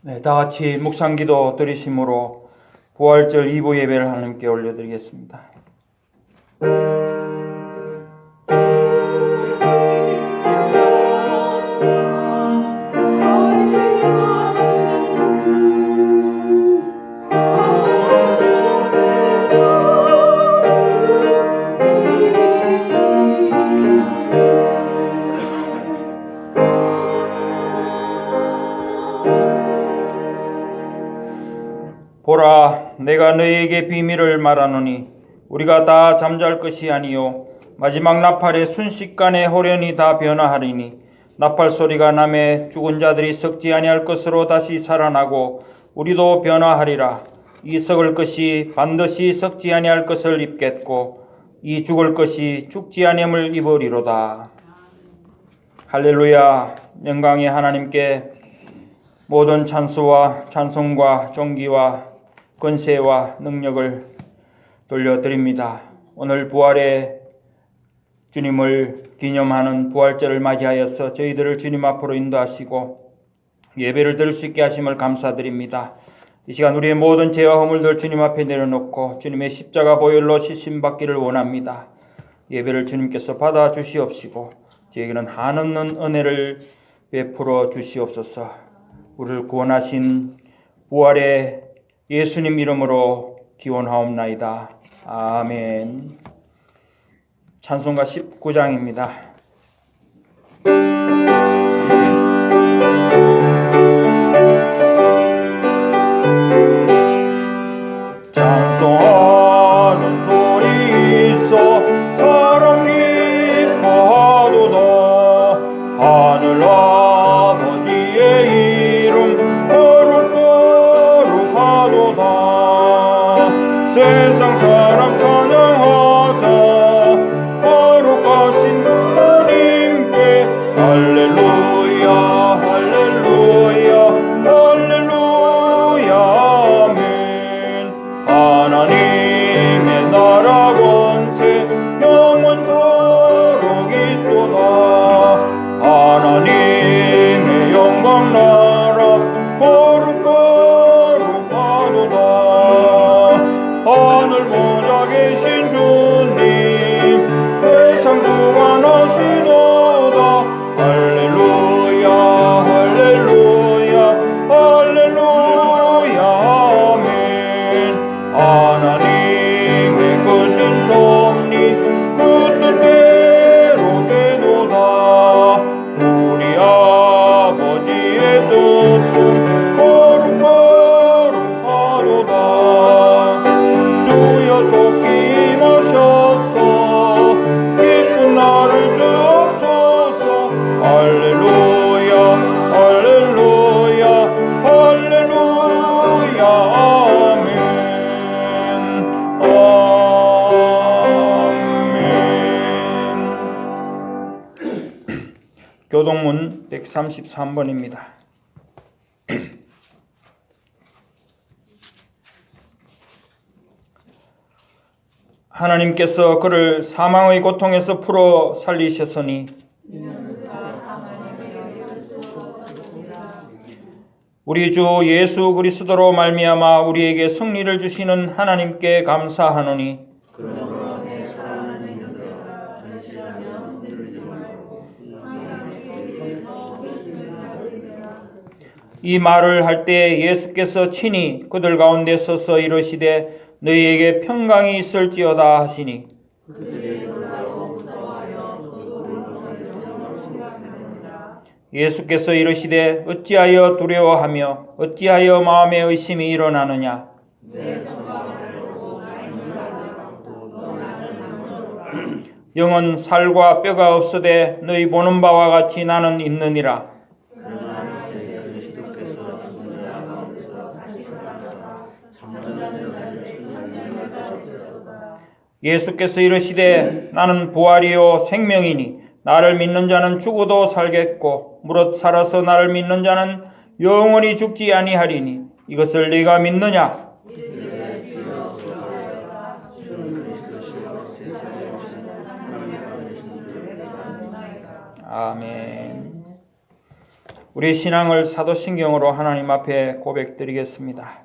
네, 다 같이 묵상기도 드리심으로 부활절 2부 예배를 하나님께 올려드리겠습니다. 보라, 내가 너희에게 비밀을 말하노니 우리가 다 잠잘 것이 아니요 마지막 나팔의 순식간에 호련히 다 변화하리니 나팔 소리가 나매 죽은 자들이 썩지 아니할 것으로 다시 살아나고 우리도 변화하리라. 이 썩을 것이 반드시 썩지 아니할 것을 입겠고 이 죽을 것이 죽지 아니함을 입으리로다. 할렐루야. 영광의 하나님께 모든 찬수와 찬송과 존귀와 권세와 능력을 돌려드립니다. 오늘 부활의 주님을 기념하는 부활절을 맞이하여서 저희들을 주님 앞으로 인도하시고 예배를 드릴 수 있게 하심을 감사드립니다. 이 시간 우리의 모든 죄와 허물들 주님 앞에 내려놓고 주님의 십자가 보혈로 씻음받기를 원합니다. 예배를 주님께서 받아 주시옵시고 저에게는 한없는 은혜를 베풀어 주시옵소서. 우리를 구원하신 부활의 예수님 이름으로 기원하옵나이다. 아멘. 찬송가 19장입니다. 찬송하는 소리 있어 사람 기뻐하도다. 하늘 아버지의 이름 거룩거룩하도다. 세상 사람 찬양하자. 거룩하신 하나님께 할렐루야 할렐루야 할렐루야 아멘. 하나님의 나라 권세 영원토록 있도다. 하나님의 영광 나라 거룩거룩하도다. 하늘 보좌 계신 주님 세상 구원하시도다. 할렐루야 할렐루야 할렐루야 아멘. 하나님의 크신 섭리 그 뜻대로 되도다. 우리 아버지의 뜻은 거룩거룩하도다. 주여 속히 임하셔서 기쁜 날을 주옵소서. 할렐루야 할렐루야 할렐루야 아멘. 아멘. 교동문 133번입니다. 하나님께서 그를 사망의 고통에서 풀어 살리셨으니 우리 주 예수 그리스도로 말미암아 우리에게 승리를 주시는 하나님께 감사하노니 이 말을 할 때 예수께서 친히 그들 가운데 서서 이르시되 너희에게 평강이 있을지어다 하시니 예수께서 이르시되 어찌하여 두려워하며 어찌하여 마음에 의심이 일어나느냐. 영은 살과 뼈가 없으되 너희 보는 바와 같이 나는 있느니라. 예수께서 이르시되 나는 부활이요 생명이니 나를 믿는 자는 죽어도 살겠고 무릇 살아서 나를 믿는 자는 영원히 죽지 아니하리니 이것을 네가 믿느냐? 아멘. 우리 신앙을 사도신경으로 하나님 앞에 고백드리겠습니다.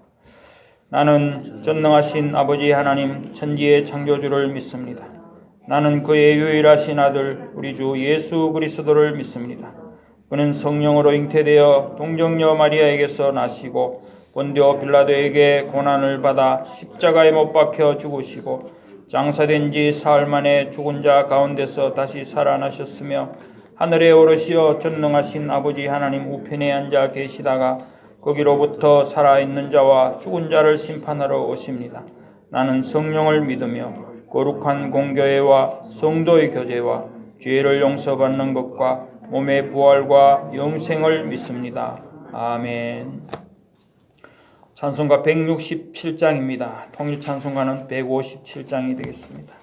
나는 전능하신 아버지 하나님 천지의 창조주를 믿습니다. 나는 그의 유일하신 아들 우리 주 예수 그리스도를 믿습니다. 그는 성령으로 잉태되어 동정녀 마리아에게서 나시고 본디오 빌라도에게 고난을 받아 십자가에 못 박혀 죽으시고 장사된 지 사흘 만에 죽은 자 가운데서 다시 살아나셨으며 하늘에 오르시어 전능하신 아버지 하나님 우편에 앉아 계시다가 거기로부터 살아있는 자와 죽은 자를 심판하러 오십니다. 나는 성령을 믿으며 거룩한 공교회와 성도의 교제와 죄를 용서받는 것과 몸의 부활과 영생을 믿습니다. 아멘. 찬송가 167장입니다. 통일 찬송가는 157장이 되겠습니다.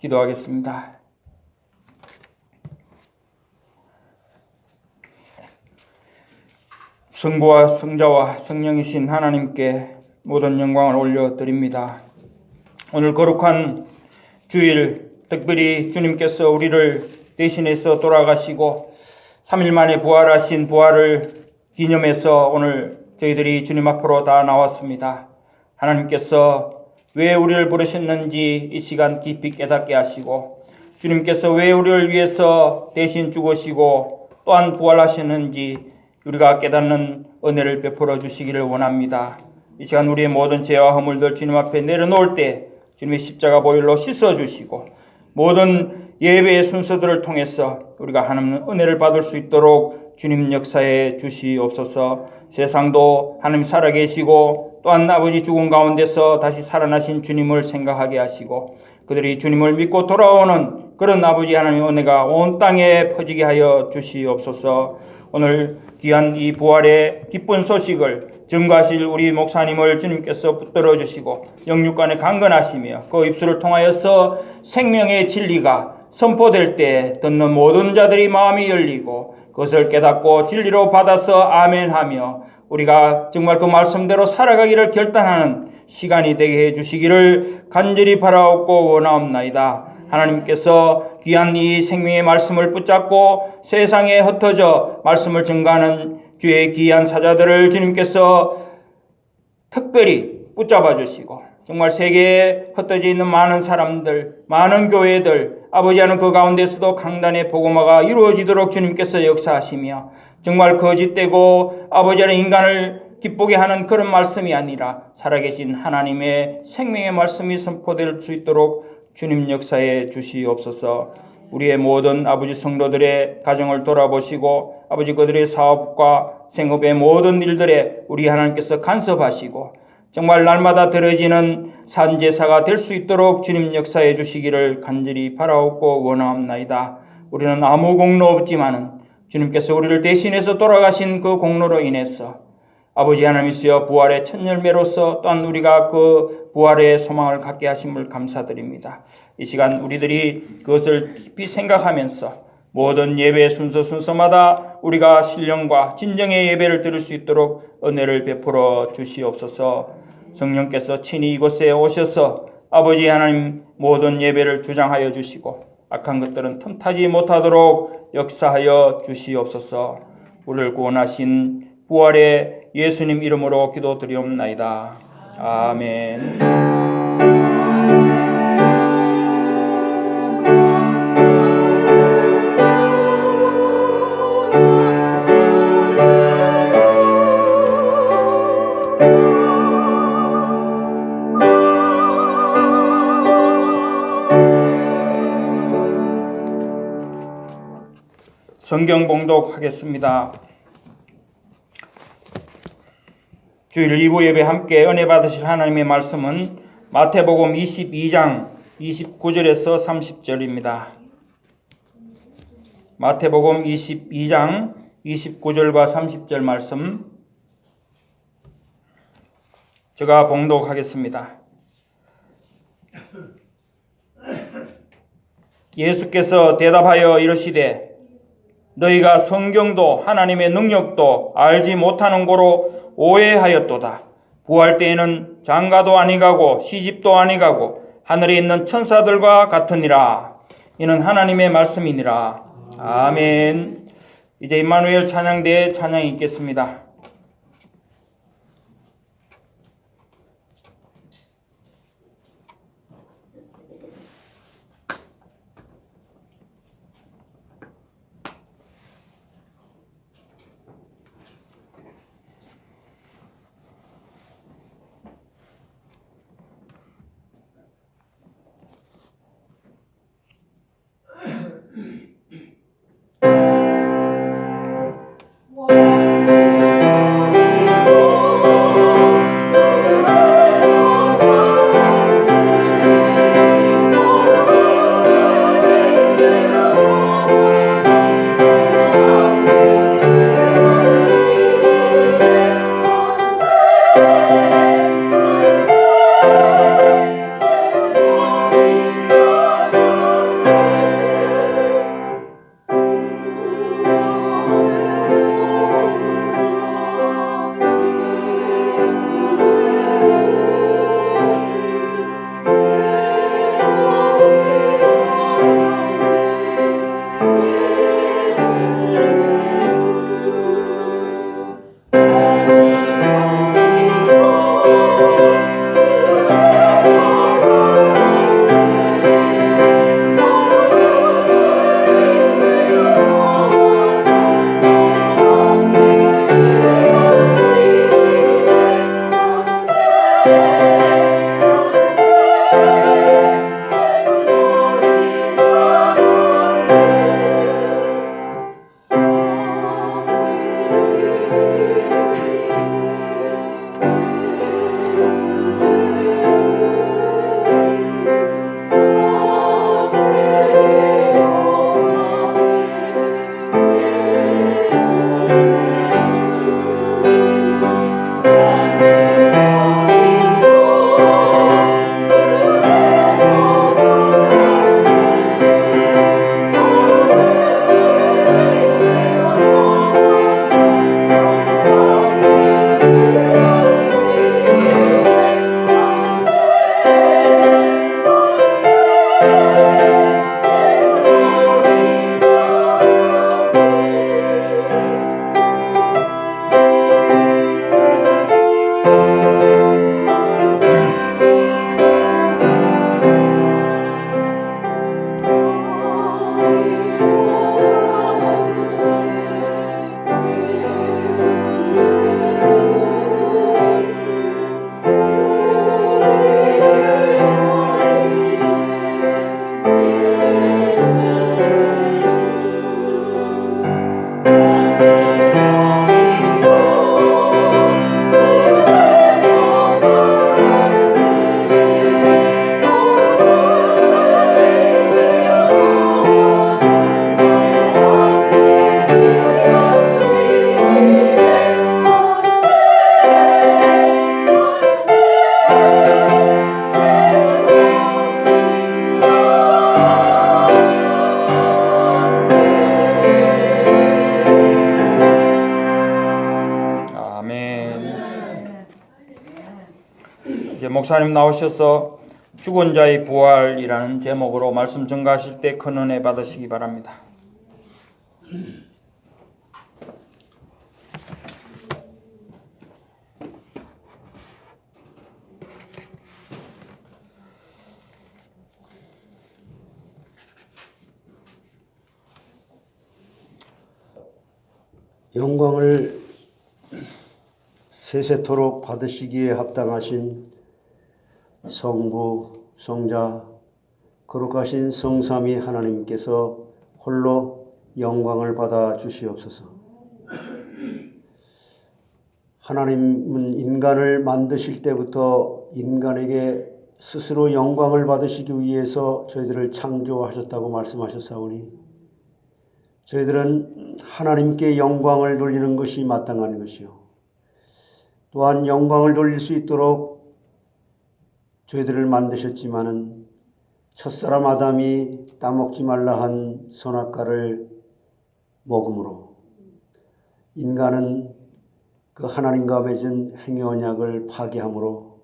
기도하겠습니다. 성부와 성자와 성령이신 하나님께 모든 영광을 올려드립니다. 오늘 거룩한 주일, 특별히 주님께서 우리를 대신해서 돌아가시고 3일 만에 부활하신 부활을 기념해서 오늘 저희들이 주님 앞으로 다 나왔습니다. 하나님께서 왜 우리를 부르셨는지 이 시간 깊이 깨닫게 하시고, 주님께서 왜 우리를 위해서 대신 죽으시고 또한 부활하셨는지 우리가 깨닫는 은혜를 베풀어 주시기를 원합니다. 이 시간 우리의 모든 죄와 허물들 주님 앞에 내려놓을 때 주님의 십자가 보혈로 씻어주시고, 모든 예배의 순서들을 통해서 우리가 하나님의 은혜를 받을 수 있도록 주님 역사해 주시옵소서. 세상도 하나님 살아계시고 또한 아버지 죽은 가운데서 다시 살아나신 주님을 생각하게 하시고, 그들이 주님을 믿고 돌아오는 그런 아버지 하나님의 은혜가 온 땅에 퍼지게 하여 주시옵소서. 오늘 귀한 이 부활의 기쁜 소식을 증거하실 우리 목사님을 주님께서 붙들어 주시고 영육간에 강건하시며 그 입술을 통하여서 생명의 진리가 선포될 때 듣는 모든 자들이 마음이 열리고 그것을 깨닫고 진리로 받아서 아멘하며 우리가 정말 그 말씀대로 살아가기를 결단하는 시간이 되게 해주시기를 간절히 바라옵고 원하옵나이다. 하나님께서 귀한 이 생명의 말씀을 붙잡고 세상에 흩어져 말씀을 증가하는 주의 귀한 사자들을 주님께서 특별히 붙잡아 주시고 정말 세계에 흩어져 있는 많은 사람들, 많은 교회들, 아버지 하는 그 가운데서도 강단의 복음화가 이루어지도록 주님께서 역사하시며 정말 거짓되고 아버지 하는 인간을 기쁘게 하는 그런 말씀이 아니라 살아계신 하나님의 생명의 말씀이 선포될 수 있도록 주님 역사해 주시옵소서. 우리의 모든 아버지 성도들의 가정을 돌아보시고 아버지 그들의 사업과 생업의 모든 일들에 우리 하나님께서 간섭하시고 정말 날마다 들어지는 산제사가 될 수 있도록 주님 역사해 주시기를 간절히 바라옵고 원하옵나이다. 우리는 아무 공로 없지만은 주님께서 우리를 대신해서 돌아가신 그 공로로 인해서 아버지 하나님이시여 부활의 첫 열매로서 또한 우리가 그 부활의 소망을 갖게 하심을 감사드립니다. 이 시간 우리들이 그것을 깊이 생각하면서 모든 예배 순서마다 우리가 신령과 진정의 예배를 드릴 수 있도록 은혜를 베풀어 주시옵소서. 성령께서 친히 이곳에 오셔서 아버지 하나님 모든 예배를 주장하여 주시고 악한 것들은 틈타지 못하도록 역사하여 주시옵소서. 우리를 구원하신 부활의 예수님 이름으로 기도드리옵나이다. 아멘. 성경 봉독하겠습니다. 주일 2부 예배 함께 은혜 받으실 하나님의 말씀은 마태복음 22장 29절에서 30절입니다. 마태복음 22장 29절과 30절 말씀 제가 봉독하겠습니다. 예수께서 대답하여 이르시되 너희가 성경도 하나님의 능력도 알지 못하는 고로 오해하였도다. 부활 때에는 장가도 아니가고 시집도 아니가고 하늘에 있는 천사들과 같으니라. 이는 하나님의 말씀이니라. 아멘. 이제 임마누엘 찬양대의 찬양이 있겠습니다. 이제 목사님 나오셔서 죽은 자의 부활이라는 제목으로 말씀 전가하실 때 큰 은혜 받으시기 바랍니다. 영광을 세세토록 받으시기에 합당하신 성부, 성자, 거룩하신 성삼위 하나님께서 홀로 영광을 받아 주시옵소서. 하나님은 인간을 만드실 때부터 인간에게 스스로 영광을 받으시기 위해서 저희들을 창조하셨다고 말씀하셨사오니 저희들은 하나님께 영광을 돌리는 것이 마땅한 것이요. 또한 영광을 돌릴 수 있도록 저희들을 만드셨지만은 첫사람 아담이 따먹지 말라 한 선악과를 먹음으로 인간은 그 하나님과 맺은 행위 언약을 파기함으로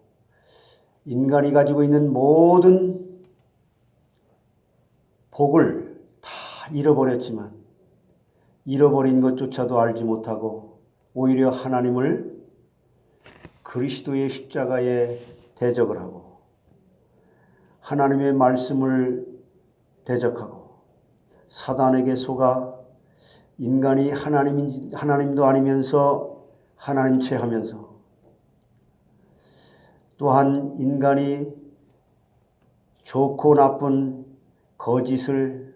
인간이 가지고 있는 모든 복을 다 잃어버렸지만 잃어버린 것조차도 알지 못하고 오히려 하나님을 그리스도의 십자가에 대적을 하고 하나님의 말씀을 대적하고 사단에게 속아 인간이 하나님도 아니면서 하나님체 하면서 또한 인간이 좋고 나쁜 거짓을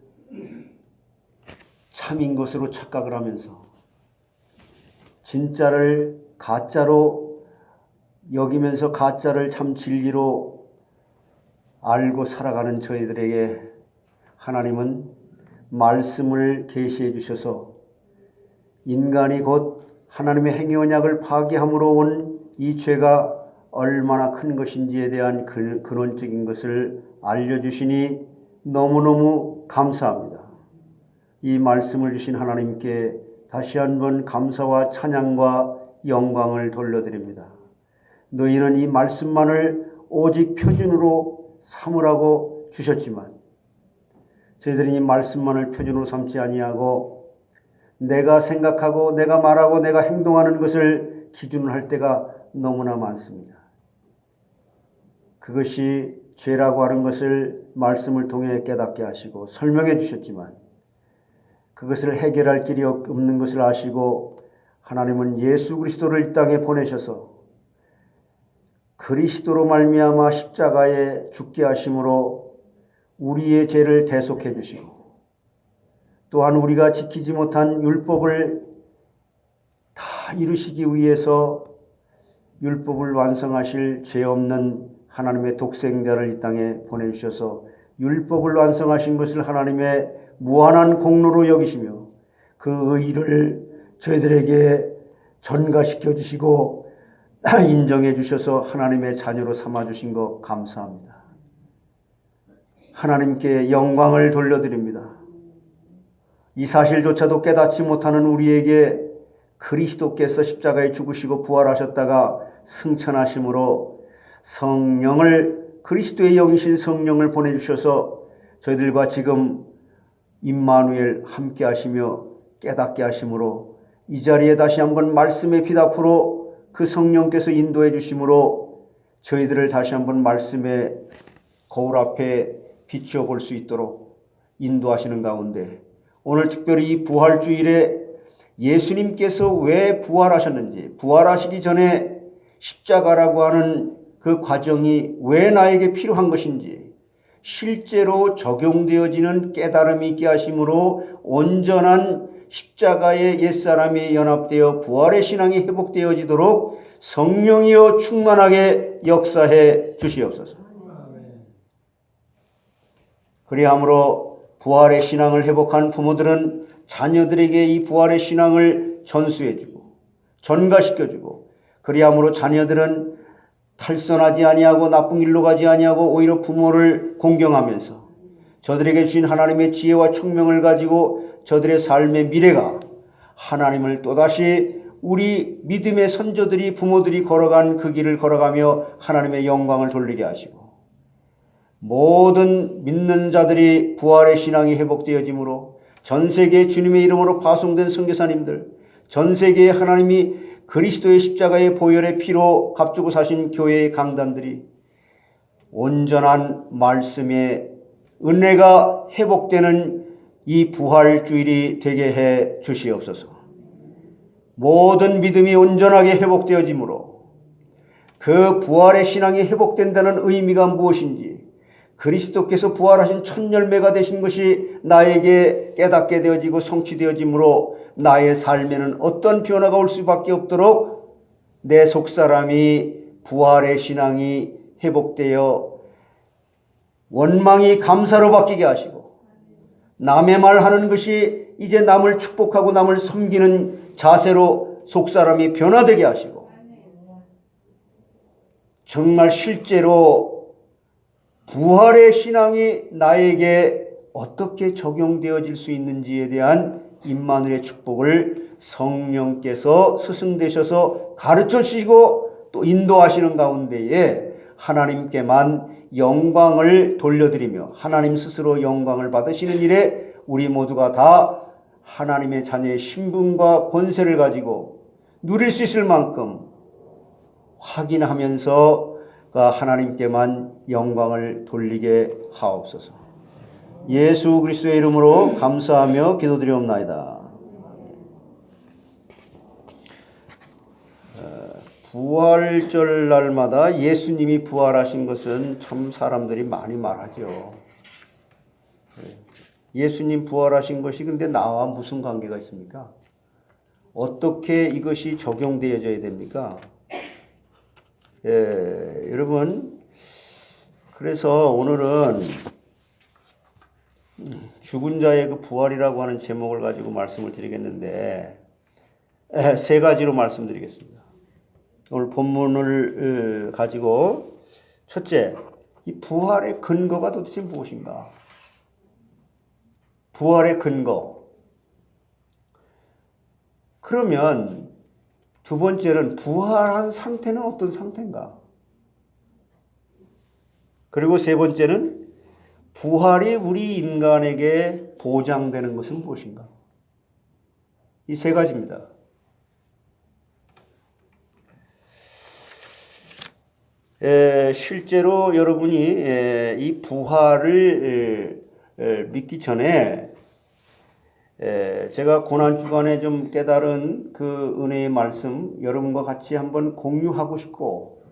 참인 것으로 착각을 하면서 진짜를 가짜로 여기면서 가짜를 참 진리로 알고 살아가는 저희들에게 하나님은 말씀을 계시해 주셔서 인간이 곧 하나님의 행위 언약을 파기함으로 온 이 죄가 얼마나 큰 것인지에 대한 근원적인 것을 알려주시니 너무너무 감사합니다. 이 말씀을 주신 하나님께 다시 한번 감사와 찬양과 영광을 돌려드립니다. 너희는 이 말씀만을 오직 표준으로 삼으라고 주셨지만 저희들이 이 말씀만을 표준으로 삼지 아니하고 내가 생각하고 내가 말하고 내가 행동하는 것을 기준으로 할 때가 너무나 많습니다. 그것이 죄라고 하는 것을 말씀을 통해 깨닫게 하시고 설명해 주셨지만 그것을 해결할 길이 없는 것을 아시고 하나님은 예수 그리스도를 이 땅에 보내셔서 그리스도로 말미암아 십자가에 죽게 하심으로 우리의 죄를 대속해 주시고 또한 우리가 지키지 못한 율법을 다 이루시기 위해서 율법을 완성하실 죄 없는 하나님의 독생자를 이 땅에 보내주셔서 율법을 완성하신 것을 하나님의 무한한 공로로 여기시며 그 의를 저희들에게 전가시켜 주시고 인정해 주셔서 하나님의 자녀로 삼아 주신 것 감사합니다. 하나님께 영광을 돌려드립니다. 이 사실조차도 깨닫지 못하는 우리에게 그리스도께서 십자가에 죽으시고 부활하셨다가 승천하심으로 성령을 그리스도의 영이신 성령을 보내주셔서 저희들과 지금 임마누엘 함께 하시며 깨닫게 하심으로 이 자리에 다시 한번 말씀의 피답으로 그 성령께서 인도해 주심으로 저희들을 다시 한번 말씀의 거울 앞에 비추어 볼 수 있도록 인도하시는 가운데 오늘 특별히 이 부활주일에 예수님께서 왜 부활하셨는지 부활하시기 전에 십자가라고 하는 그 과정이 왜 나에게 필요한 것인지 실제로 적용되어지는 깨달음이 있게 하심으로 온전한 십자가의 옛사람이 연합되어 부활의 신앙이 회복되어지도록 성령이여 충만하게 역사해 주시옵소서. 그리함으로 부활의 신앙을 회복한 부모들은 자녀들에게 이 부활의 신앙을 전수해주고 전가시켜주고 그리함으로 자녀들은 탈선하지 아니하고 나쁜 길로 가지 아니하고 오히려 부모를 공경하면서 저들에게 주신 하나님의 지혜와 총명을 가지고 저들의 삶의 미래가 하나님을 또다시 우리 믿음의 선조들이 부모들이 걸어간 그 길을 걸어가며 하나님의 영광을 돌리게 하시고 모든 믿는 자들이 부활의 신앙이 회복되어지므로 전 세계 주님의 이름으로 파송된 선교사님들, 전 세계에 하나님이 그리스도의 십자가의 보혈의 피로 값주고 사신 교회의 강단들이 온전한 말씀의 은혜가 회복되는 이 부활주일이 되게 해 주시옵소서. 모든 믿음이 온전하게 회복되어지므로 그 부활의 신앙이 회복된다는 의미가 무엇인지, 그리스도께서 부활하신 첫 열매가 되신 것이 나에게 깨닫게 되어지고 성취되어지므로 나의 삶에는 어떤 변화가 올 수밖에 없도록 내 속사람이 부활의 신앙이 회복되어 원망이 감사로 바뀌게 하시고 남의 말 하는 것이 이제 남을 축복하고 남을 섬기는 자세로 속사람이 변화되게 하시고 정말 실제로 부활의 신앙이 나에게 어떻게 적용되어질 수 있는지에 대한 임마누엘의 축복을 성령께서 스승되셔서 가르쳐 주시고 또 인도하시는 가운데에 하나님께만 영광을 돌려드리며 하나님 스스로 영광을 받으시는 일에 우리 모두가 다 하나님의 자녀의 신분과 권세를 가지고 누릴 수 있을 만큼 확인하면서 하나님께만 영광을 돌리게 하옵소서. 예수 그리스도의 이름으로 감사하며 기도드리옵나이다. 부활절 날마다 예수님이 부활하신 것은 참 사람들이 많이 말하죠. 예수님 부활하신 것이 근데 나와 무슨 관계가 있습니까? 어떻게 이것이 적용되어져야 됩니까? 여러분, 그래서 오늘은 죽은 자의 그 부활이라고 하는 제목을 가지고 말씀을 드리겠는데 세 가지로 말씀드리겠습니다. 오늘 본문을 가지고 첫째, 이 부활의 근거가 도대체 무엇인가? 부활의 근거. 그러면 두 번째는 부활한 상태는 어떤 상태인가? 그리고 세 번째는 부활이 우리 인간에게 보장되는 것은 무엇인가? 이 세 가지입니다. 실제로 여러분이 이 부활을 믿기 전에 제가 고난주간에 좀 깨달은 그 은혜의 말씀 여러분과 같이 한번 공유하고 싶고,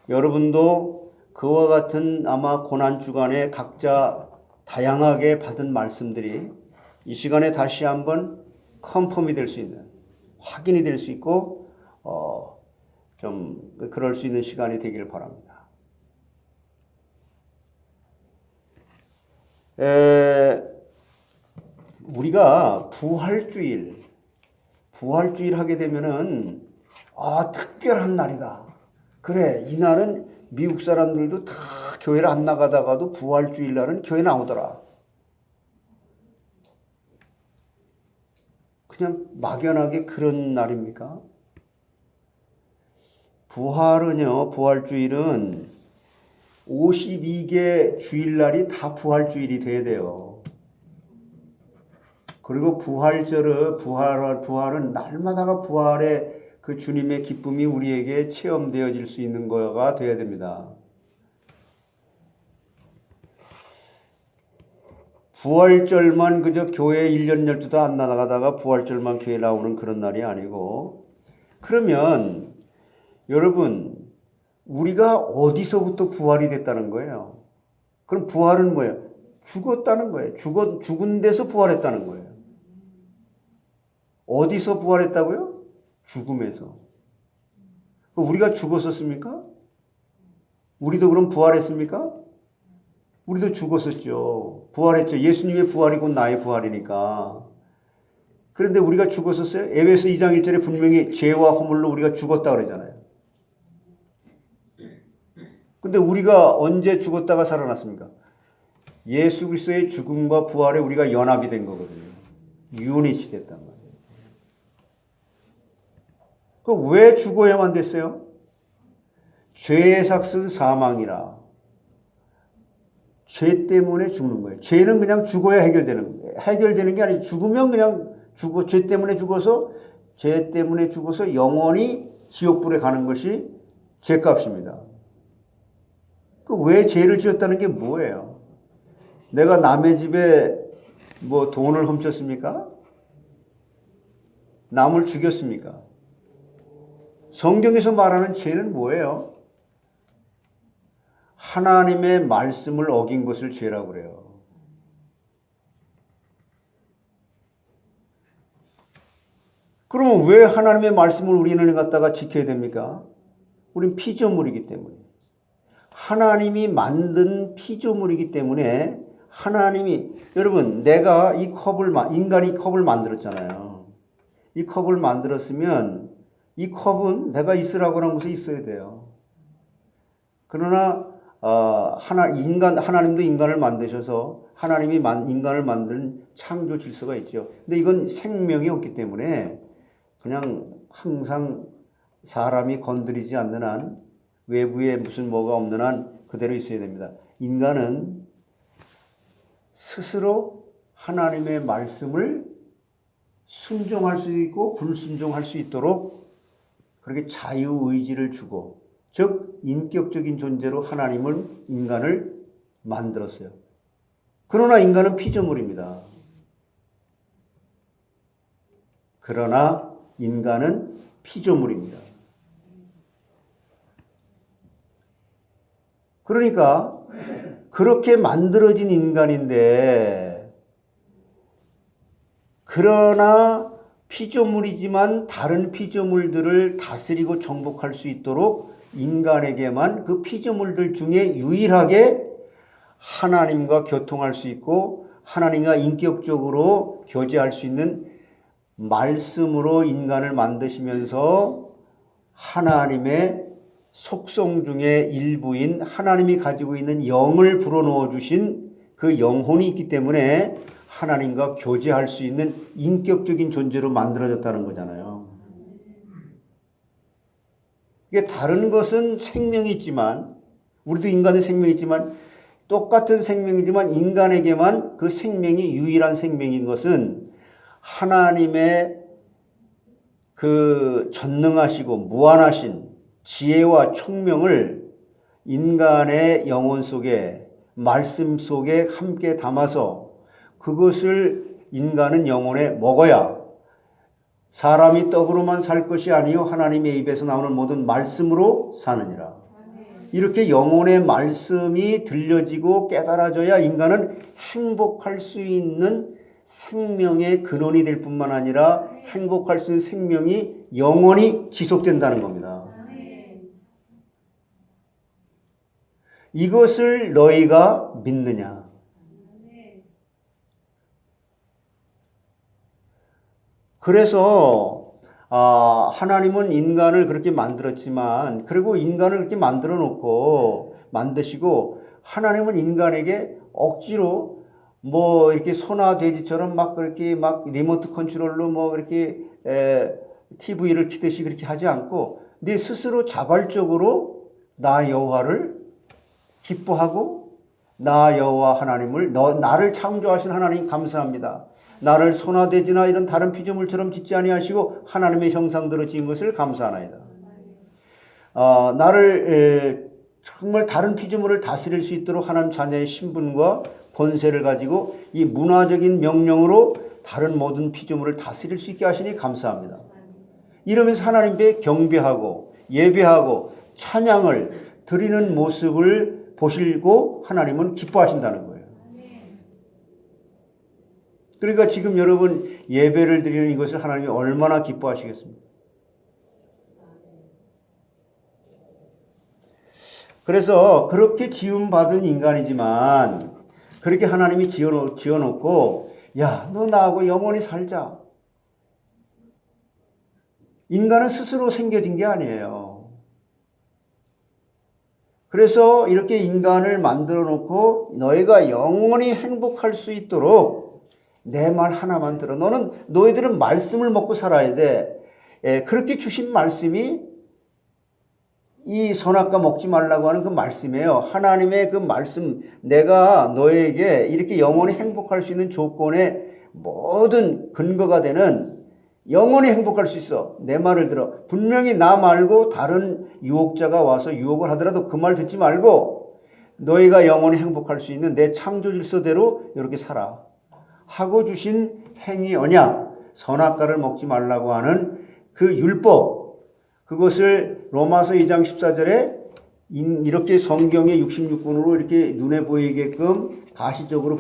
여러분도 그와 같은 아마 고난주간에 각자 다양하게 받은 말씀들이 이 시간에 다시 한번 컨펌이 될 수 있는, 확인이 될 수 있고 좀 그럴 수 있는 시간이 되기를 바랍니다. 우리가 부활주일 하게 되면은 특별한 날이다. 그래, 이 날은 미국 사람들도 다 교회를 안 나가다가도 부활주일 날은 교회 나오더라. 그냥 막연하게 그런 날입니까? 부활주일은 52개 주일날이 다 부활주일이 돼야 돼요. 그리고 부활은 날마다가 부활의 그 주님의 기쁨이 우리에게 체험되어질 수 있는 거가 되어야 됩니다. 부활절만 그저 교회 1년 12도 안 나가다가 부활절만 교회 나오는 그런 날이 아니고, 그러면 여러분, 우리가 어디서부터 부활이 됐다는 거예요? 그럼 부활은 뭐예요? 죽었다는 거예요. 죽은 데서 부활했다는 거예요. 어디서 부활했다고요? 죽음에서. 우리가 죽었었습니까? 우리도 그럼 부활했습니까? 우리도 죽었었죠. 부활했죠. 예수님의 부활이 곧 나의 부활이니까. 그런데 우리가 죽었었어요? 에베소 2장 1절에 분명히 죄와 허물로 우리가 죽었다 그러잖아요. 근데 우리가 언제 죽었다가 살아났습니까? 예수 그리스도의 죽음과 부활에 우리가 연합이 된 거거든요. 유닛이 됐단 말이에요. 그 왜 죽어야만 됐어요? 죄의 삭은 사망이라. 죄 때문에 죽는 거예요. 죄는 그냥 죽어야 해결되는 거예요. 해결되는 게 아니고 죽으면 그냥 죽어, 죄 때문에 죽어서 영원히 지옥불에 가는 것이 죄값입니다. 그 왜 죄를 지었다는 게 뭐예요? 내가 남의 집에 뭐 돈을 훔쳤습니까? 남을 죽였습니까? 성경에서 말하는 죄는 뭐예요? 하나님의 말씀을 어긴 것을 죄라고 그래요. 그러면 왜 하나님의 말씀을 우리는 갖다가 지켜야 됩니까? 우린 피조물이기 때문에. 하나님이 만든 피조물이기 때문에 하나님이, 여러분, 내가 인간이 이 컵을 만들었잖아요. 이 컵을 만들었으면 이 컵은 내가 있으라고 하는 곳에 있어야 돼요. 그러나 하나님도 인간을 만드셔서 하나님이 인간을 만든 창조 질서가 있죠. 근데 이건 생명이 없기 때문에 그냥 항상 사람이 건드리지 않는 한, 외부에 무슨 뭐가 없는 한 그대로 있어야 됩니다. 인간은 스스로 하나님의 말씀을 순종할 수 있고 불순종할 수 있도록 그렇게 자유의지를 주고, 즉 인격적인 존재로 인간을 만들었어요. 그러나 인간은 피조물입니다. 그러나 인간은 피조물입니다. 그러니까 그렇게 만들어진 인간인데, 그러나 피조물이지만 다른 피조물들을 다스리고 정복할 수 있도록 인간에게만 그 피조물들 중에 유일하게 하나님과 교통할 수 있고 하나님과 인격적으로 교제할 수 있는 말씀으로 인간을 만드시면서 하나님의 속성 중에 일부인 하나님이 가지고 있는 영을 불어넣어 주신 그 영혼이 있기 때문에 하나님과 교제할 수 있는 인격적인 존재로 만들어졌다는 거잖아요. 이게 다른 것은 생명이 있지만, 우리도 인간의 생명이 있지만, 똑같은 생명이지만 인간에게만 그 생명이 유일한 생명인 것은 하나님의 그 전능하시고 무한하신 지혜와 총명을 인간의 영혼 속에, 말씀 속에 함께 담아서 그것을 인간은 영혼에 먹어야 사람이 떡으로만 살 것이 아니요 하나님의 입에서 나오는 모든 말씀으로 사느니라. 이렇게 영혼의 말씀이 들려지고 깨달아져야 인간은 행복할 수 있는 생명의 근원이 될 뿐만 아니라 행복할 수 있는 생명이 영원히 지속된다는 겁니다. 이것을 너희가 믿느냐? 그래서 하나님은 인간을 그렇게 만들었지만, 그리고 인간을 그렇게 만드시고 하나님은 인간에게 억지로 뭐 이렇게 소나 돼지처럼 막 그렇게 막 리모트 컨트롤로 뭐 그렇게 TV를 키듯이 그렇게 하지 않고 네 스스로 자발적으로 나 여호와를 기뻐하고, 나 여호와 하나님을, 나를 창조하신 하나님 감사합니다. 나를 소나 돼지나 이런 다른 피조물처럼 짓지 아니하시고 하나님의 형상대로 지은 것을 감사하나이다. 나를 정말 다른 피조물을 다스릴 수 있도록 하나님 자녀의 신분과 권세를 가지고 이 문화적인 명령으로 다른 모든 피조물을 다스릴 수 있게 하시니 감사합니다. 이러면서 하나님께 경배하고 예배하고 찬양을 드리는 모습을 보시고 하나님은 기뻐하신다는 거예요. 그러니까 지금 여러분 예배를 드리는 이것을 하나님이 얼마나 기뻐하시겠습니까? 그래서 그렇게 지음받은 인간이지만 그렇게 하나님이 지어놓고 야, 너 나하고 영원히 살자. 인간은 스스로 생겨진 게 아니에요. 그래서 이렇게 인간을 만들어 놓고 너희가 영원히 행복할 수 있도록 내 말 하나만 들어. 너희들은 말씀을 먹고 살아야 돼. 그렇게 주신 말씀이 이 선악과 먹지 말라고 하는 그 말씀이에요. 하나님의 그 말씀, 내가 너에게 이렇게 영원히 행복할 수 있는 조건의 모든 근거가 되는, 영원히 행복할 수 있어. 내 말을 들어. 분명히 나 말고 다른 유혹자가 와서 유혹을 하더라도 그 말 듣지 말고 너희가 영원히 행복할 수 있는 내 창조 질서대로 이렇게 살아 하고 주신 행위 언약, 선악과를 먹지 말라고 하는 그 율법, 그것을 로마서 2장 14절에 이렇게 성경의 66권으로 이렇게 눈에 보이게끔 가시적으로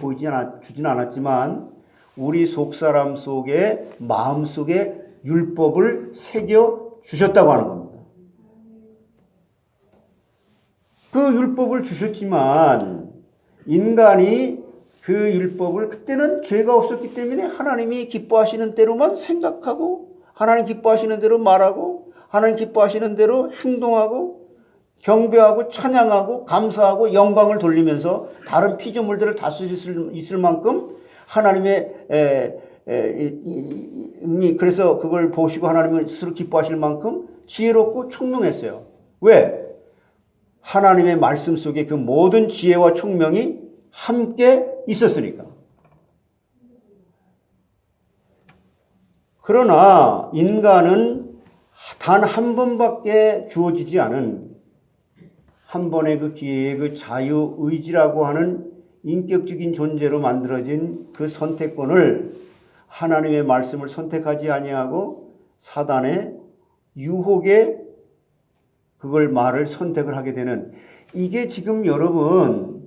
주진 않았지만 우리 속사람 속에, 마음 속에 율법을 새겨 주셨다고 하는 겁니다. 그 율법을 주셨지만 인간이 그 율법을, 그때는 죄가 없었기 때문에 하나님이 기뻐하시는 대로만 생각하고 하나님 기뻐하시는 대로 말하고 하나님 기뻐하시는 대로 행동하고 경배하고 찬양하고 감사하고 영광을 돌리면서 다른 피조물들을 다스릴 수 있을 만큼 하나님의 그래서 그걸 보시고 하나님을 스스로 기뻐하실 만큼 지혜롭고 총명했어요. 왜? 하나님의 말씀 속에 그 모든 지혜와 총명이 함께 있었으니까. 그러나 인간은 단 한 번밖에 주어지지 않은 한 번의 그 기회의 그 자유의지라고 하는 인격적인 존재로 만들어진 그 선택권을 하나님의 말씀을 선택하지 아니하고 사단의 유혹에 그걸 말을 선택을 하게 되는, 이게 지금 여러분,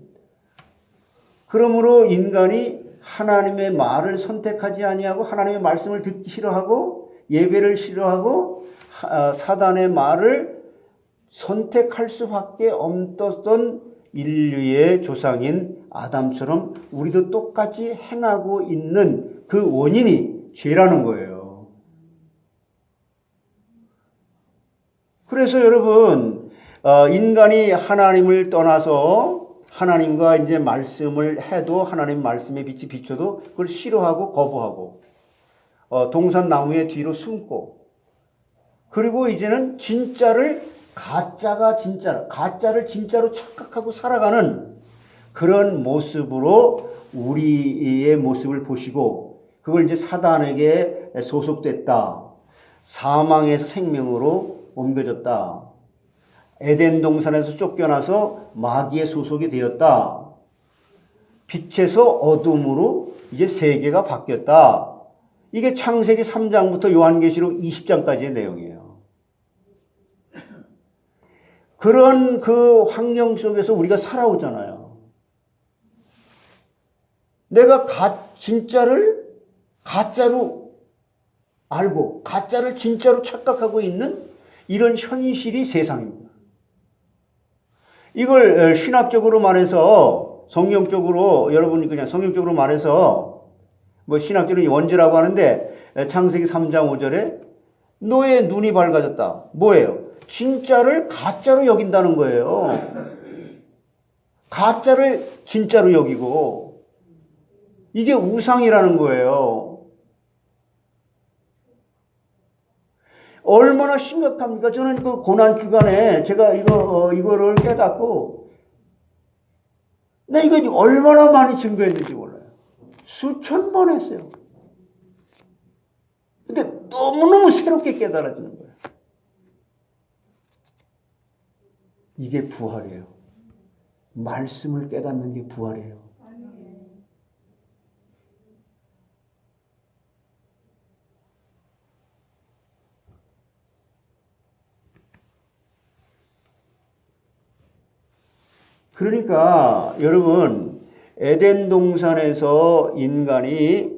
그러므로 인간이 하나님의 말을 선택하지 아니하고 하나님의 말씀을 듣기 싫어하고 예배를 싫어하고 사단의 말을 선택할 수밖에 없었던 인류의 조상인 아담처럼 우리도 똑같이 행하고 있는 그 원인이 죄라는 거예요. 그래서 여러분, 인간이 하나님을 떠나서 하나님과 이제 말씀을 해도 하나님 말씀의 빛이 비춰도 그걸 싫어하고 거부하고 동산나무의 뒤로 숨고, 그리고 이제는 가짜를 진짜로 착각하고 살아가는 그런 모습으로 우리의 모습을 보시고 그걸 이제 사단에게 소속됐다. 사망에서 생명으로 옮겨졌다. 에덴 동산에서 쫓겨나서 마귀의 소속이 되었다. 빛에서 어둠으로 이제 세계가 바뀌었다. 이게 창세기 3장부터 요한계시록 20장까지의 내용이에요. 그런 그 환경 속에서 우리가 살아오잖아요. 내가 진짜를 가짜로 알고 가짜를 진짜로 착각하고 있는 이런 현실이 세상입니다. 이걸 신학적으로 말해서, 성경적으로, 여러분이 그냥 성경적으로 말해서 뭐 신학적으로 원죄라고 하는데, 창세기 3장 5절에 너의 눈이 밝아졌다. 뭐예요? 진짜를 가짜로 여긴다는 거예요. 가짜를 진짜로 여기고, 이게 우상이라는 거예요. 얼마나 심각합니까? 저는 그 고난 주간에 제가 이거를 깨닫고, 나 이거 얼마나 많이 증거했는지 몰라요. 수천 번 했어요. 근데 너무너무 새롭게 깨달아지는 거예요. 이게 부활이에요. 말씀을 깨닫는 게 부활이에요. 그러니까 여러분, 에덴 동산에서 인간이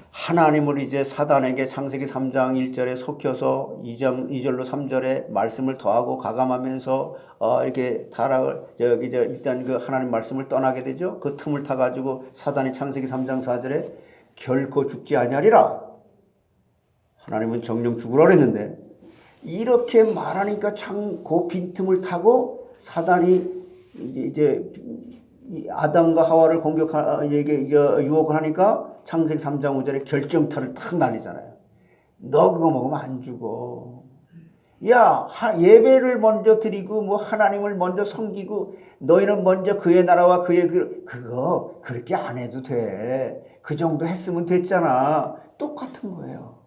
하나님을 이제 사단에게 창세기 3장 1절에 속혀서 2절로 3절에 말씀을 더하고 가감하면서 이렇게 타락을 일단 그 하나님 말씀을 떠나게 되죠. 그 틈을 타 가지고 사단이 창세기 3장 4절에 결코 죽지 아니하리라. 하나님은 정령 죽으라 그랬는데, 이렇게 말하니까 참 그 빈틈을 타고 사단이 이제 아담과 하와를 유혹을 하니까 창세기 3장 5절에 결정타를 탁 날리잖아요. 너 그거 먹으면 안 죽어. 야, 예배를 먼저 드리고 뭐 하나님을 먼저 섬기고 너희는 먼저 그의 나라와 그의 그거 그렇게 안 해도 돼. 그 정도 했으면 됐잖아. 똑같은 거예요.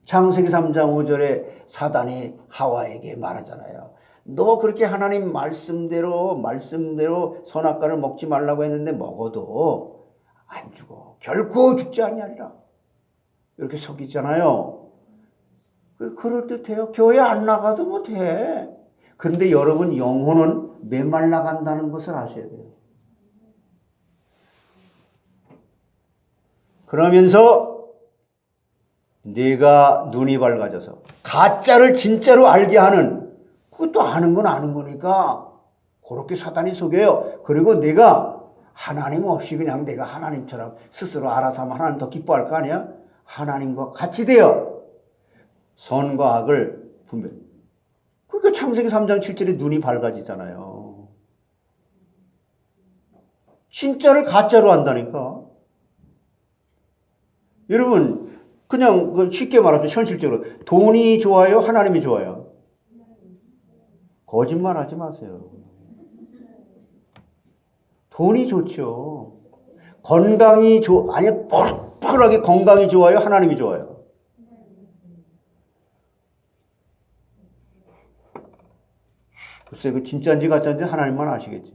창세기 3장 5절에 사단이 하와에게 말하잖아요. 너 그렇게 하나님 말씀대로 선악과를 먹지 말라고 했는데 먹어도 안 죽어. 결코 죽지 아니하리라. 이렇게 속이잖아요. 그럴듯해요. 교회 안 나가도 뭐 돼. 그런데 여러분 영혼은 메말라간다는 것을 아셔야 돼요. 그러면서 네가 눈이 밝아져서 가짜를 진짜로 알게 하는, 그것도 아는 건 아는 거니까 그렇게 사단이 속여요. 그리고 내가 하나님 없이 그냥 내가 하나님처럼 스스로 알아서 하면 하나님 더 기뻐할 거 아니야? 하나님과 같이 되어 선과 악을 분별. 그러니까 창세기 3장 7절에 눈이 밝아지잖아요. 진짜를 가짜로 한다니까. 여러분 그냥 쉽게 말하면 현실적으로 돈이 좋아요? 하나님이 좋아요? 거짓말 하지 마세요. 돈이 좋죠. 건강이 아니 펄펄하게 건강이 좋아요? 하나님이 좋아요? 글쎄 그 진짜인지 가짜인지 하나님만 아시겠지.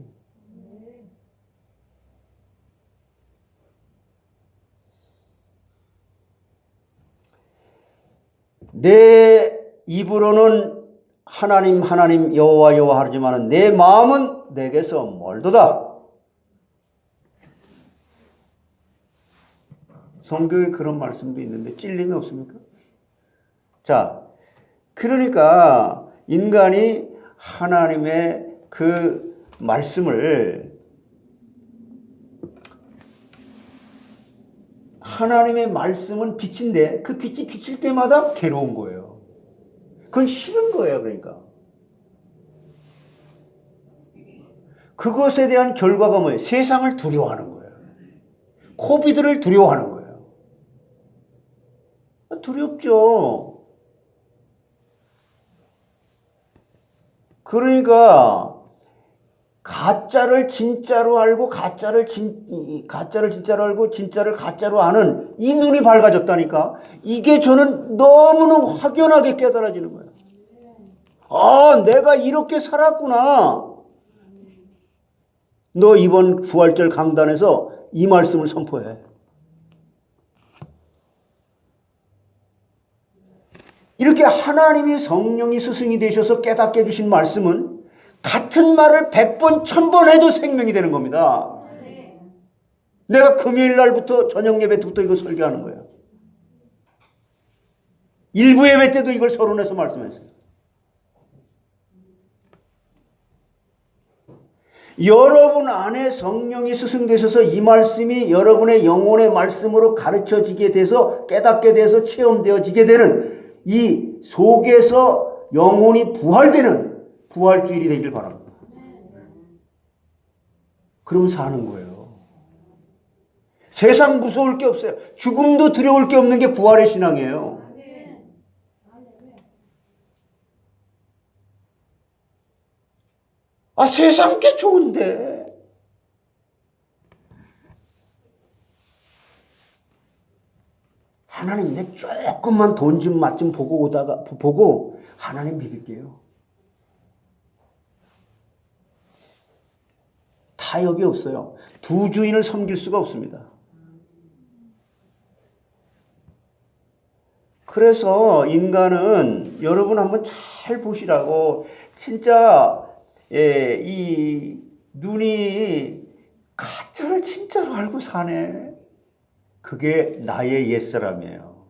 내 입으로는 하나님 여호와 하지만 내 마음은 내게서 멀도다. 성경에 그런 말씀도 있는데 찔림이 없습니까? 자, 그러니까 인간이 하나님의 그 말씀을, 하나님의 말씀은 빛인데 그 빛이 비칠 때마다 괴로운 거예요. 그건 싫은 거예요. 그러니까 그것에 대한 결과가 뭐예요? 세상을 두려워하는 거예요. 코비드를 두려워하는 거예요. 두렵죠. 그러니까 가짜를 진짜로 알고 가짜를 진짜로 알고 진짜를 가짜로 아는 이 눈이 밝아졌다니까. 이게 저는 너무너무 확연하게 깨달아지는 거예요. 아, 내가 이렇게 살았구나. 너 이번 부활절 강단에서 이 말씀을 선포해. 이렇게 하나님이 성령이 스승이 되셔서 깨닫게 해주신 말씀은 같은 말을 100번, 1000번 해도 생명이 되는 겁니다. 내가 금요일 날부터 저녁 예배 때부터 이거 설교하는 거예요. 일부 예배 때도 이걸 서론해서 말씀했어요. 여러분 안에 성령이 스승되셔서 이 말씀이 여러분의 영혼의 말씀으로 가르쳐지게 돼서 깨닫게 돼서 체험되어지게 되는 이 속에서 영혼이 부활되는 부활주일이 되길 바랍니다. 그럼 사는 거예요. 세상 무서울 게 없어요. 죽음도 두려울 게 없는 게 부활의 신앙이에요. 아, 세상 게 좋은데. 하나님, 내 조금만 돈 좀 맛 좀 보고 하나님 믿을게요. 타협이 없어요. 두 주인을 섬길 수가 없습니다. 그래서 인간은 여러분 한번 잘 보시라고, 진짜 이 눈이 가짜를 진짜로 알고 사네. 그게 나의 옛사람이에요.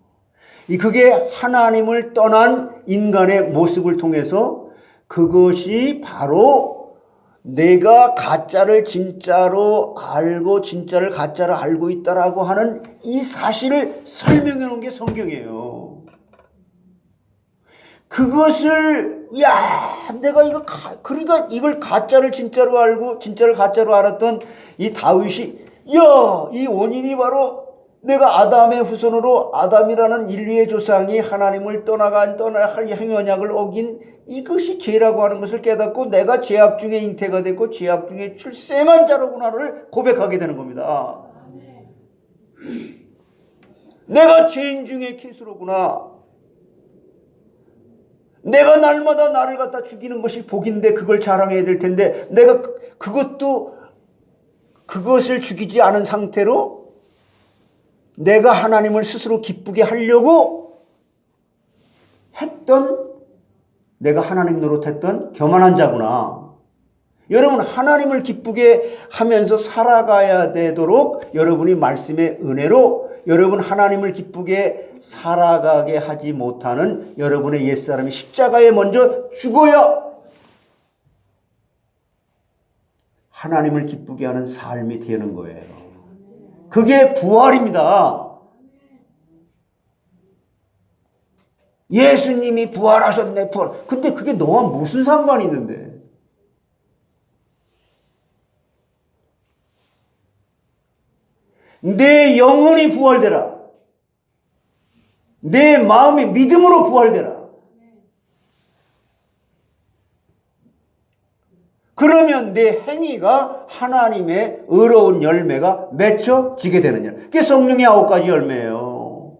그게 하나님을 떠난 인간의 모습을 통해서 그것이 바로 내가 가짜를 진짜로 알고 진짜를 가짜로 알고 있다라고 하는 이 사실을 설명해 놓은 게 성경이에요. 그것을 내가 그러니까 이걸 가짜를 진짜로 알고 진짜를 가짜로 알았던 이 다윗이 이 원인이 바로 내가 아담의 후손으로 아담이라는 인류의 조상이 하나님을 떠나갈 행언약을 어긴 이것이 죄라고 하는 것을 깨닫고 내가 죄악 중에 잉태가 됐고 죄악 중에 출생한 자로구나를 고백하게 되는 겁니다. 내가 죄인 중에 캐스로구나. 내가 날마다 나를 갖다 죽이는 것이 복인데 그걸 자랑해야 될 텐데 내가 그것을 죽이지 않은 상태로 내가 하나님을 스스로 기쁘게 하려고 했던, 내가 하나님 노릇했던 교만한 자구나. 여러분, 하나님을 기쁘게 하면서 살아가야 되도록 여러분이 말씀의 은혜로 여러분 하나님을 기쁘게 살아가게 하지 못하는 여러분의 옛사람이 십자가에 먼저 죽어야 하나님을 기쁘게 하는 삶이 되는 거예요. 그게 부활입니다. 예수님이 부활하셨네, 부활. 근데 그게 너와 무슨 상관이 있는데? 내 영혼이 부활되라. 내 마음이 믿음으로 부활되라. 그러면 내 행위가 하나님의 의로운 열매가 맺혀지게 되느냐. 그게 성령의 9가지 열매예요.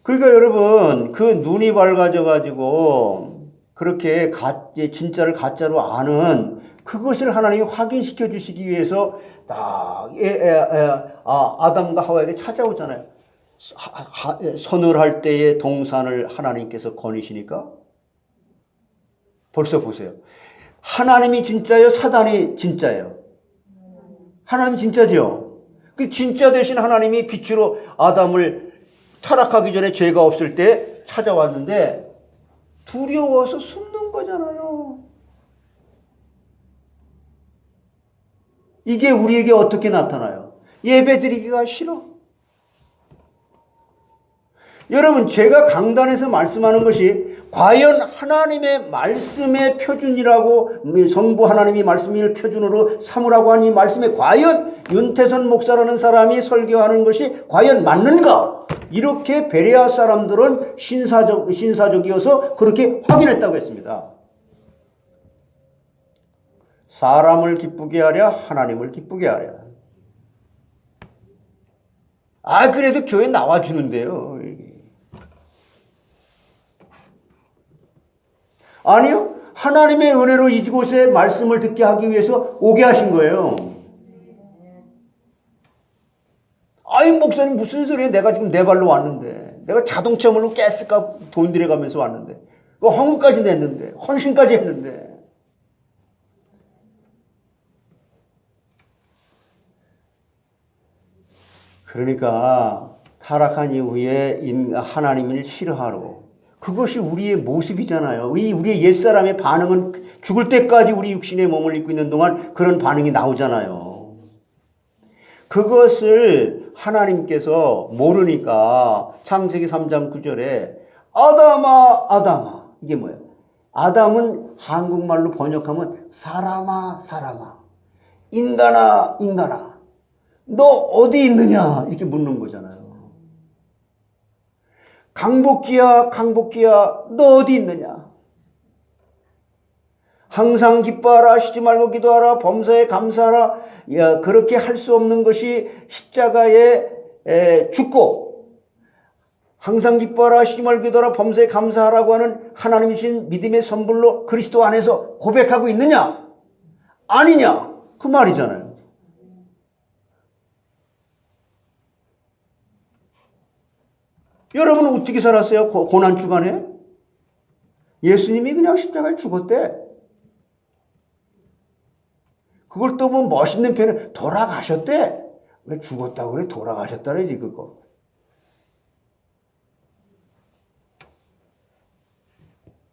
그러니까 여러분, 그 눈이 밝아져가지고 그렇게 진짜를 가짜로 아는 그것을 하나님이 확인시켜 주시기 위해서 아담과 하와에게 찾아오잖아요. 선을 때의 동산을 하나님께서 거니시니까 벌써 보세요. 하나님이 진짜예요? 사단이 진짜예요? 하나님 진짜죠? 그 진짜 대신 하나님이 빛으로 아담을 타락하기 전에 죄가 없을 때 찾아왔는데 두려워서 숨는 거잖아요. 이게 우리에게 어떻게 나타나요? 예배드리기가 싫어. 여러분, 제가 강단에서 말씀하는 것이 과연 하나님의 말씀의 표준이라고, 성부 하나님이 말씀을 표준으로 삼으라고 한 이 말씀에 과연 윤태선 목사라는 사람이 설교하는 것이 과연 맞는가? 이렇게 베레아 사람들은 신사적이어서 그렇게 확인했다고 했습니다. 사람을 기쁘게 하랴 하나님을 기쁘게 하랴. 그래도 교회 나와주는데요. 아니요. 하나님의 은혜로 이곳에 말씀을 듣게 하기 위해서 오게 하신 거예요. 목사님 무슨 소리예요? 내가 지금 내 발로 왔는데. 내가 자동차 물로 가스값 돈 들여가면서 왔는데. 그 헌금까지 냈는데. 헌신까지 했는데. 그러니까 타락한 이후에 하나님을 싫어하러. 그것이 우리의 모습이잖아요. 우리의 옛사람의 반응은 죽을 때까지 우리 육신의 몸을 입고 있는 동안 그런 반응이 나오잖아요. 그것을 하나님께서 모르니까 창세기 3장 9절에 아담아 아담아, 이게 뭐예요? 아담은 한국말로 번역하면 사람아 사람아, 인간아 인간아, 너 어디 있느냐 이렇게 묻는 거잖아요. 강복기야 강복기야, 너 어디 있느냐? 항상 기뻐하라, 쉬지 말고 기도하라, 범사에 감사하라. 그렇게 할 수 없는 것이 십자가에 죽고, 항상 기뻐하라, 쉬지 말고 기도하라, 범사에 감사하라고 하는 하나님이신 믿음의 선불로 그리스도 안에서 고백하고 있느냐? 아니냐? 그 말이잖아요. 여러분은 어떻게 살았어요? 고난 주간에? 예수님이 그냥 십자가에 죽었대. 그걸 또 뭐 멋있는 표현은 돌아가셨대. 왜 죽었다고 그래? 돌아가셨다래지 그거.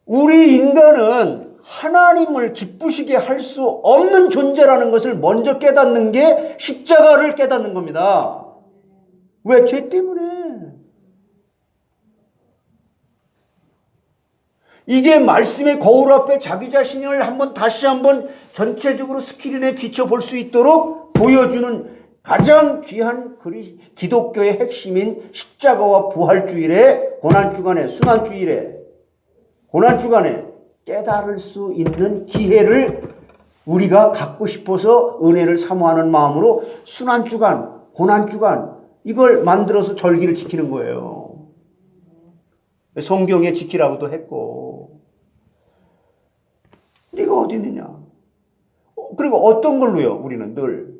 우리 인간은 하나님을 기쁘시게 할 수 없는 존재라는 것을 먼저 깨닫는 게 십자가를 깨닫는 겁니다. 왜? 죄 때문에. 이게 말씀의 거울 앞에 자기 자신을 다시 한번 전체적으로 스크린에 비춰볼 수 있도록 보여주는 가장 귀한 기독교의 핵심인 십자가와 부활주일에, 고난주간에, 순환주일에, 고난주간에 깨달을 수 있는 기회를 우리가 갖고 싶어서 은혜를 사모하는 마음으로 순환주간, 고난주간 이걸 만들어서 절기를 지키는 거예요. 성경에 지키라고도 했고. 네가 어디 있느냐? 그리고 어떤 걸로요? 우리는 늘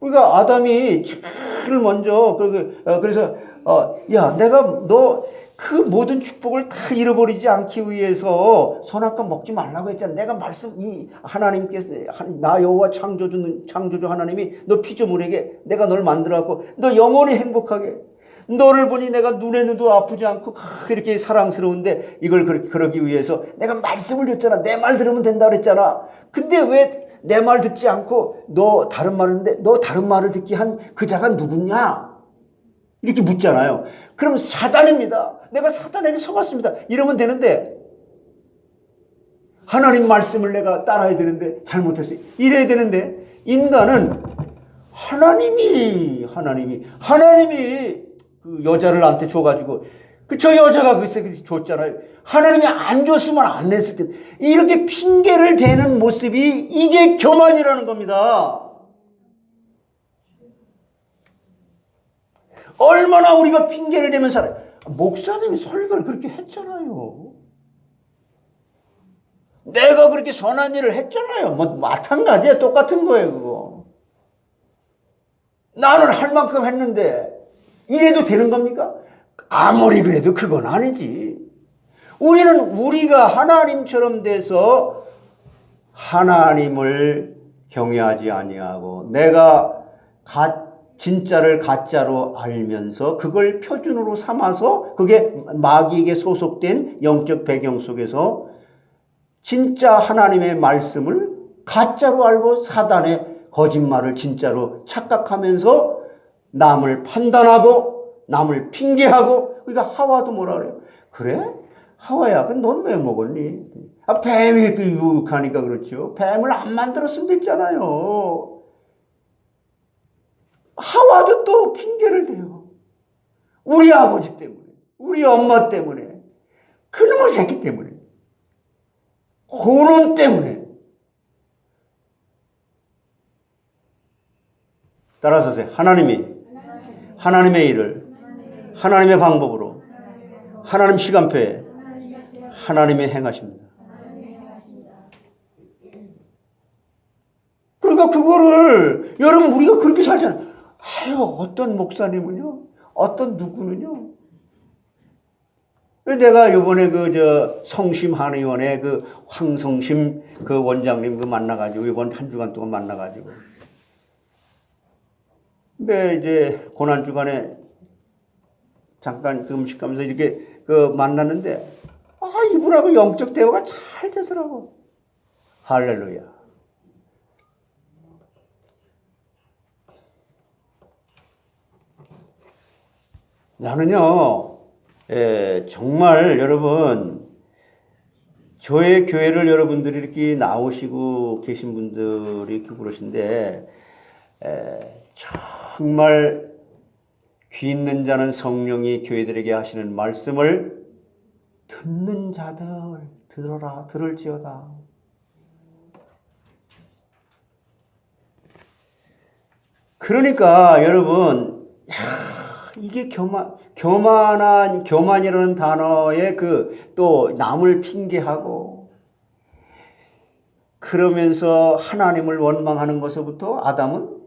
우리가 아담이 제일 먼저 그래서 야, 내가 너 그 모든 축복을 다 잃어버리지 않기 위해서 선악과 먹지 말라고 했잖아. 내가 하나님께서 나 여호와 창조주 하나님이 너 피조물에게 내가 널 만들어갖고 너 영원히 행복하게, 너를 보니 내가 눈에도 아프지 않고 그렇게 사랑스러운데 이걸 그러기 위해서 내가 말씀을 줬잖아. 내 말 들으면 된다 그랬잖아. 근데 왜 내 말 듣지 않고 너 다른 말을 듣게 한 그 자가 누구냐? 이렇게 묻잖아요. 그럼 사단입니다. 내가 사단에게 속았습니다. 이러면 되는데, 하나님 말씀을 내가 따라야 되는데 잘못했어요. 이래야 되는데, 인간은 하나님이 그 여자를 나한테 줘가지고 저 여자가 그 줬잖아요. 하나님이 안 줬으면 안 냈을 텐데, 이렇게 핑계를 대는 모습이 이게 교만이라는 겁니다. 얼마나 우리가 핑계를 대면 살아요. 목사님이 설교를 그렇게 했잖아요. 내가 그렇게 선한 일을 했잖아요. 뭐 마찬가지야. 똑같은 거예요, 그거. 나는 할 만큼 했는데 이래도 되는 겁니까? 아무리 그래도 그건 아니지. 우리가 하나님처럼 돼서 하나님을 경외하지 아니하고 내가 진짜를 가짜로 알면서 그걸 표준으로 삼아서 그게 마귀에게 소속된 영적 배경 속에서 진짜 하나님의 말씀을 가짜로 알고 사단의 거짓말을 진짜로 착각하면서 남을 판단하고 남을 핑계하고. 그러니까 하와도 뭐라 그래요? 그래? 하와야, 넌 왜 먹었니? 뱀이 유혹하니까 그렇죠. 뱀을 안 만들었으면 됐잖아요. 하와도 또 핑계를 대요. 우리 아버지 때문에, 우리 엄마 때문에, 그놈의 새끼 때문에, 그놈 때문에. 따라서세요. 하나님의 일을 하나님의 방법으로 하나님 시간표에 하나님의 행하십니다. 그러니까 그거를 여러분 우리가 그렇게 살잖아요. 아유, 어떤 목사님은요, 어떤 누구는요. 내가 이번에 성심 한의원의 황성심 원장님 만나가지고 이번 한 주간 동안 만나가지고. 근데 이제 고난주간에 잠깐 음식하면서 이렇게 만났는데, 이분하고 영적 대화가 잘 되더라고. 할렐루야. 나는요, 정말 여러분, 저의 교회를 여러분들이 이렇게 나오시고 계신 분들이 이렇게 그러신데, 정말 귀 있는 자는 성령이 교회들에게 하시는 말씀을 듣는 자들 들을지어다. 그러니까 여러분, 이게 교만이라는 단어에 또 남을 핑계하고 그러면서 하나님을 원망하는 것부터 아담은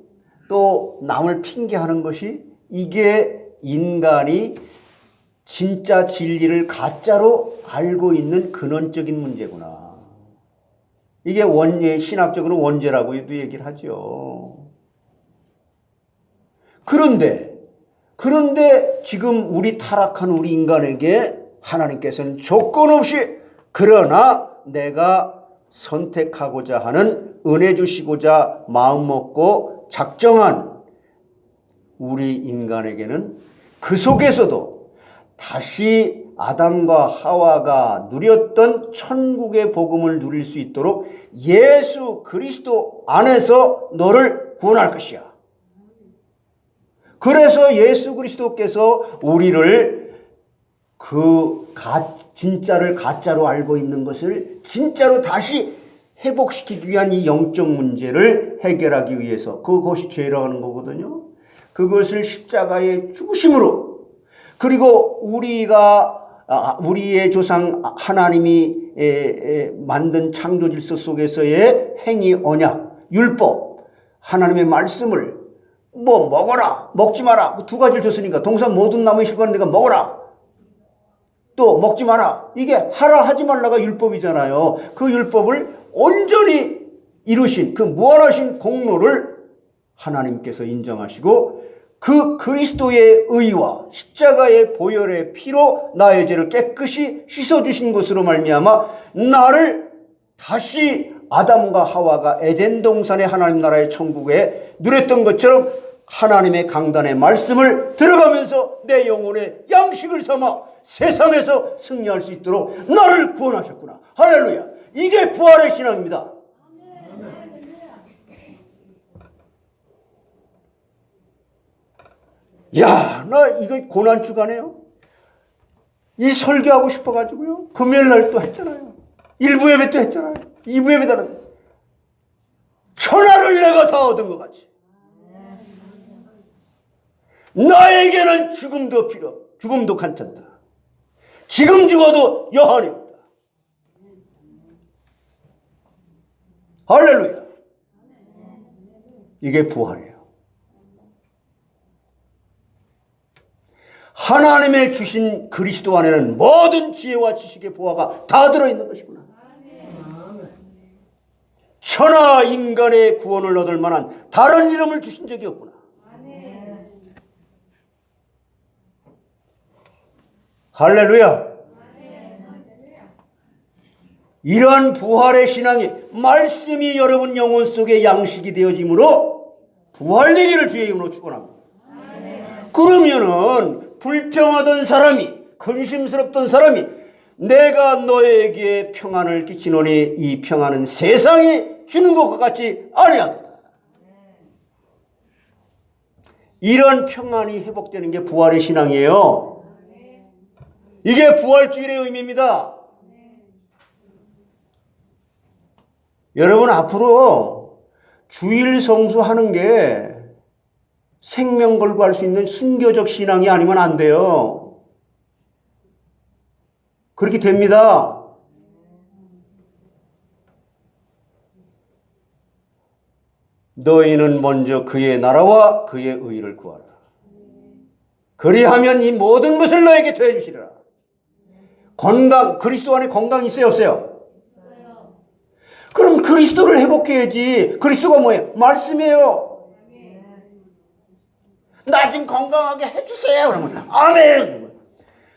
또 남을 핑계하는 것이 이게 인간이 진짜 진리를 가짜로 알고 있는 근원적인 문제구나. 이게 신학적으로 원죄라고도 얘기를 하죠. 그런데 지금 타락한 우리 인간에게 하나님께서는 조건 없이 그러나 내가 선택하고자 하는 은혜 주시고자 마음 먹고 작정한 우리 인간에게는 그 속에서도 다시 아담과 하와가 누렸던 천국의 복음을 누릴 수 있도록 예수 그리스도 안에서 너를 구원할 것이야. 그래서 예수 그리스도께서 우리를 진짜를 가짜로 알고 있는 것을 진짜로 다시 회복시키기 위한 이 영적 문제를 해결하기 위해서, 그것이 죄라고 하는 거거든요. 그것을 십자가의 죽으심으로, 그리고 우리의 조상 하나님이 만든 창조 질서 속에서의 행위 언약, 율법, 하나님의 말씀을 뭐 먹어라, 먹지 마라, 두 가지를 줬으니까 동산 모든 나무의 실과는 내가 먹어라, 또 먹지 마라, 이게 하라 하지 말라가 율법이잖아요. 그 율법을 온전히 이루신 그 무한하신 공로를 하나님께서 인정하시고 그 그리스도의 의와 십자가의 보혈의 피로 나의 죄를 깨끗이 씻어주신 것으로 말미암아 나를 다시 아담과 하와가 에덴 동산의 하나님 나라의 천국에 누렸던 것처럼 하나님의 강단의 말씀을 들어가면서 내 영혼의 양식을 삼아 세상에서 승리할 수 있도록 나를 구원하셨구나. 할렐루야. 이게 부활의 신앙입니다. 야, 나 이거 고난주간에요. 이 설교하고 싶어가지고요. 금요일 날 또 했잖아요. 1부 예배 또 했잖아요. 2부 예배 다른 천하를 내가 다 얻은 것 같이. 나에게는 죽음도 죽음도 괜찮다. 지금 죽어도 여한이 없다. 할렐루야. 이게 부활이에요. 하나님의 주신 그리스도 안에는 모든 지혜와 지식의 보화가 다 들어있는 것이구나. 천하 인간의 구원을 얻을 만한 다른 이름을 주신 적이 없구나. 할렐루야. 이러한 부활의 신앙이 말씀이 여러분 영혼 속에 양식이 되어지므로 부활되기를 주의 이름으로 축원합니다. 그러면은 불평하던 사람이, 근심스럽던 사람이 내가 너에게 평안을 끼치노니 이 평안은 세상이 주는 것과 같지 아니하도다. 이런 평안이 회복되는 게 부활의 신앙이에요. 이게 부활주일의 의미입니다. 여러분 앞으로 주일 성수하는 게 생명 걸고 할 수 있는 순교적 신앙이 아니면 안 돼요. 그렇게 됩니다. 너희는 먼저 그의 나라와 그의 의를 구하라. 그리하면 이 모든 것을 너에게 더해 주시리라. 건강, 그리스도 안에 건강이 있어요, 없어요? 그럼 그리스도를 회복해야지. 그리스도가 뭐예요? 말씀이에요. 나 좀 건강하게 해주세요. 그러면 아멘.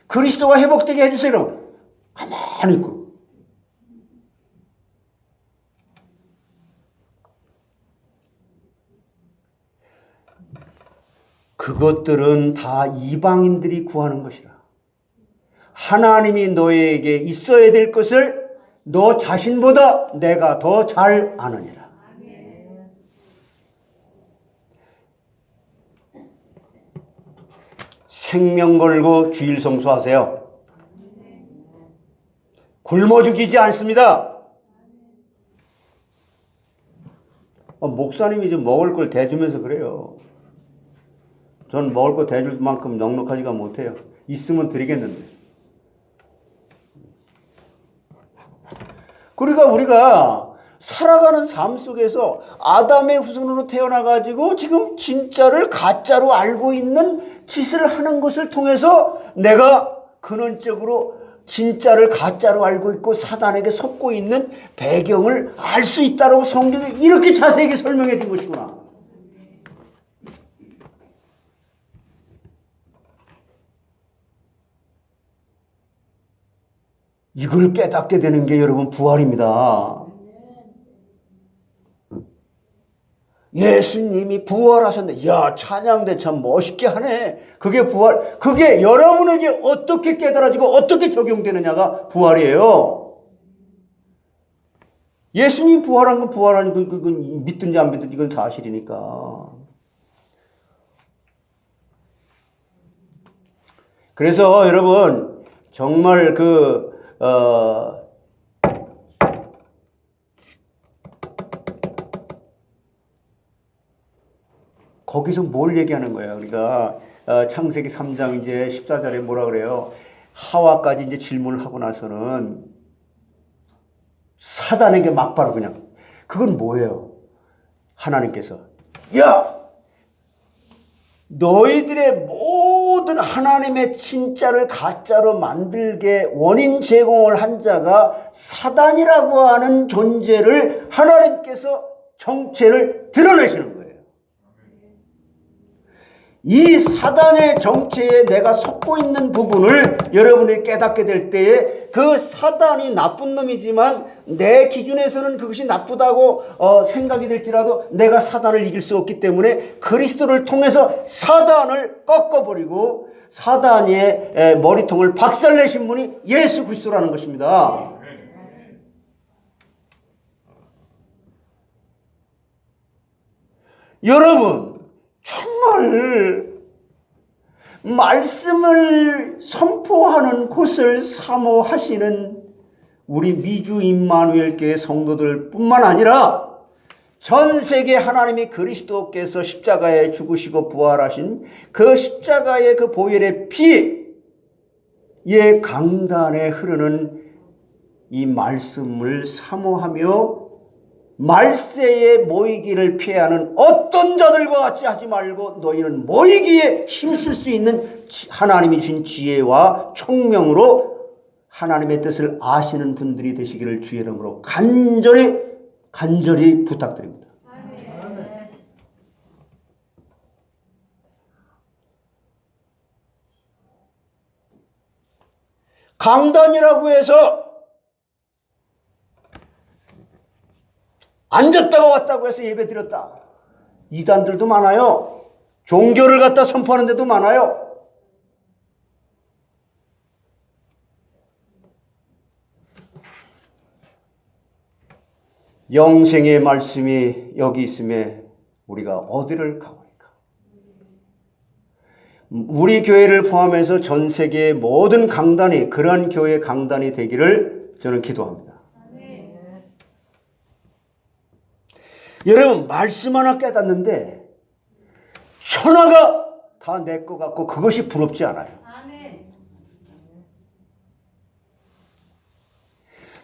그리스도가 회복되게 해주세요. 그러면 가만히 있고. 그것들은 다 이방인들이 구하는 것이라. 하나님이 너에게 있어야 될 것을 너 자신보다 내가 더 잘 아느니라. 생명 걸고 주일 성수하세요. 굶어 죽이지 않습니다. 목사님이 좀 먹을 걸 대주면서 그래요. 전 먹을 거 대줄 만큼 넉넉하지가 못해요. 있으면 드리겠는데. 그러니까 우리가 살아가는 삶 속에서 아담의 후손으로 태어나가지고 지금 진짜를 가짜로 알고 있는 짓을 하는 것을 통해서 내가 근원적으로 진짜를 가짜로 알고 있고 사단에게 속고 있는 배경을 알 수 있다고 성경이 이렇게 자세하게 설명해 준 것이구나. 이걸 깨닫게 되는 게 여러분 부활입니다. 예수님이 부활하셨네. 야, 찬양대 참 멋있게 하네. 그게 부활. 그게 여러분에게 어떻게 깨달아지고 어떻게 적용되느냐가 부활이에요. 예수님이 부활한 건 부활한 건 믿든지 안 믿든지 이건 사실이니까. 그래서 여러분 정말 거기서 뭘 얘기하는 거예요? 우리가 창세기 3장 이제 14절에 뭐라 그래요? 하와까지 이제 질문을 하고 나서는 사단에게 막바로 그냥 그건 뭐예요? 하나님께서 야! 너희들의 모든 하나님의 진짜를 가짜로 만들게 원인 제공을 한 자가 사단이라고 하는 존재를 하나님께서 정체를 드러내시는 거예요. 이 사단의 정체에 내가 속고 있는 부분을 여러분이 깨닫게 될 때에 그 사단이 나쁜 놈이지만 내 기준에서는 그것이 나쁘다고 생각이 될지라도 내가 사단을 이길 수 없기 때문에 그리스도를 통해서 사단을 꺾어버리고 사단의 머리통을 박살내신 분이 예수 그리스도라는 것입니다. 여러분 정말 말씀을 선포하는 곳을 사모하시는 우리 미주 임마누엘 교회 성도들 뿐만 아니라 전 세계 하나님이 그리스도께서 십자가에 죽으시고 부활하신 그 십자가의 그 보혈의 피의 강단에 흐르는 이 말씀을 사모하며 말세에 모이기를 피하는 어떤 자들과 같이 하지 말고 너희는 모이기에 힘쓸 수 있는 하나님이 주신 지혜와 총명으로 하나님의 뜻을 아시는 분들이 되시기를 주의 이름으로 간절히 부탁드립니다. 강단이라고 해서 앉았다가 왔다고 해서 예배 드렸다. 이단들도 많아요. 종교를 갖다 선포하는 데도 많아요. 영생의 말씀이 여기 있음에 우리가 어디를 가고있까? 우리 교회를 포함해서 전 세계의 모든 강단이 그러한 교회 강단이 되기를 저는 기도합니다. 여러분 말씀 하나 깨닫는데 천하가 다 내 것 같고 그것이 부럽지 않아요.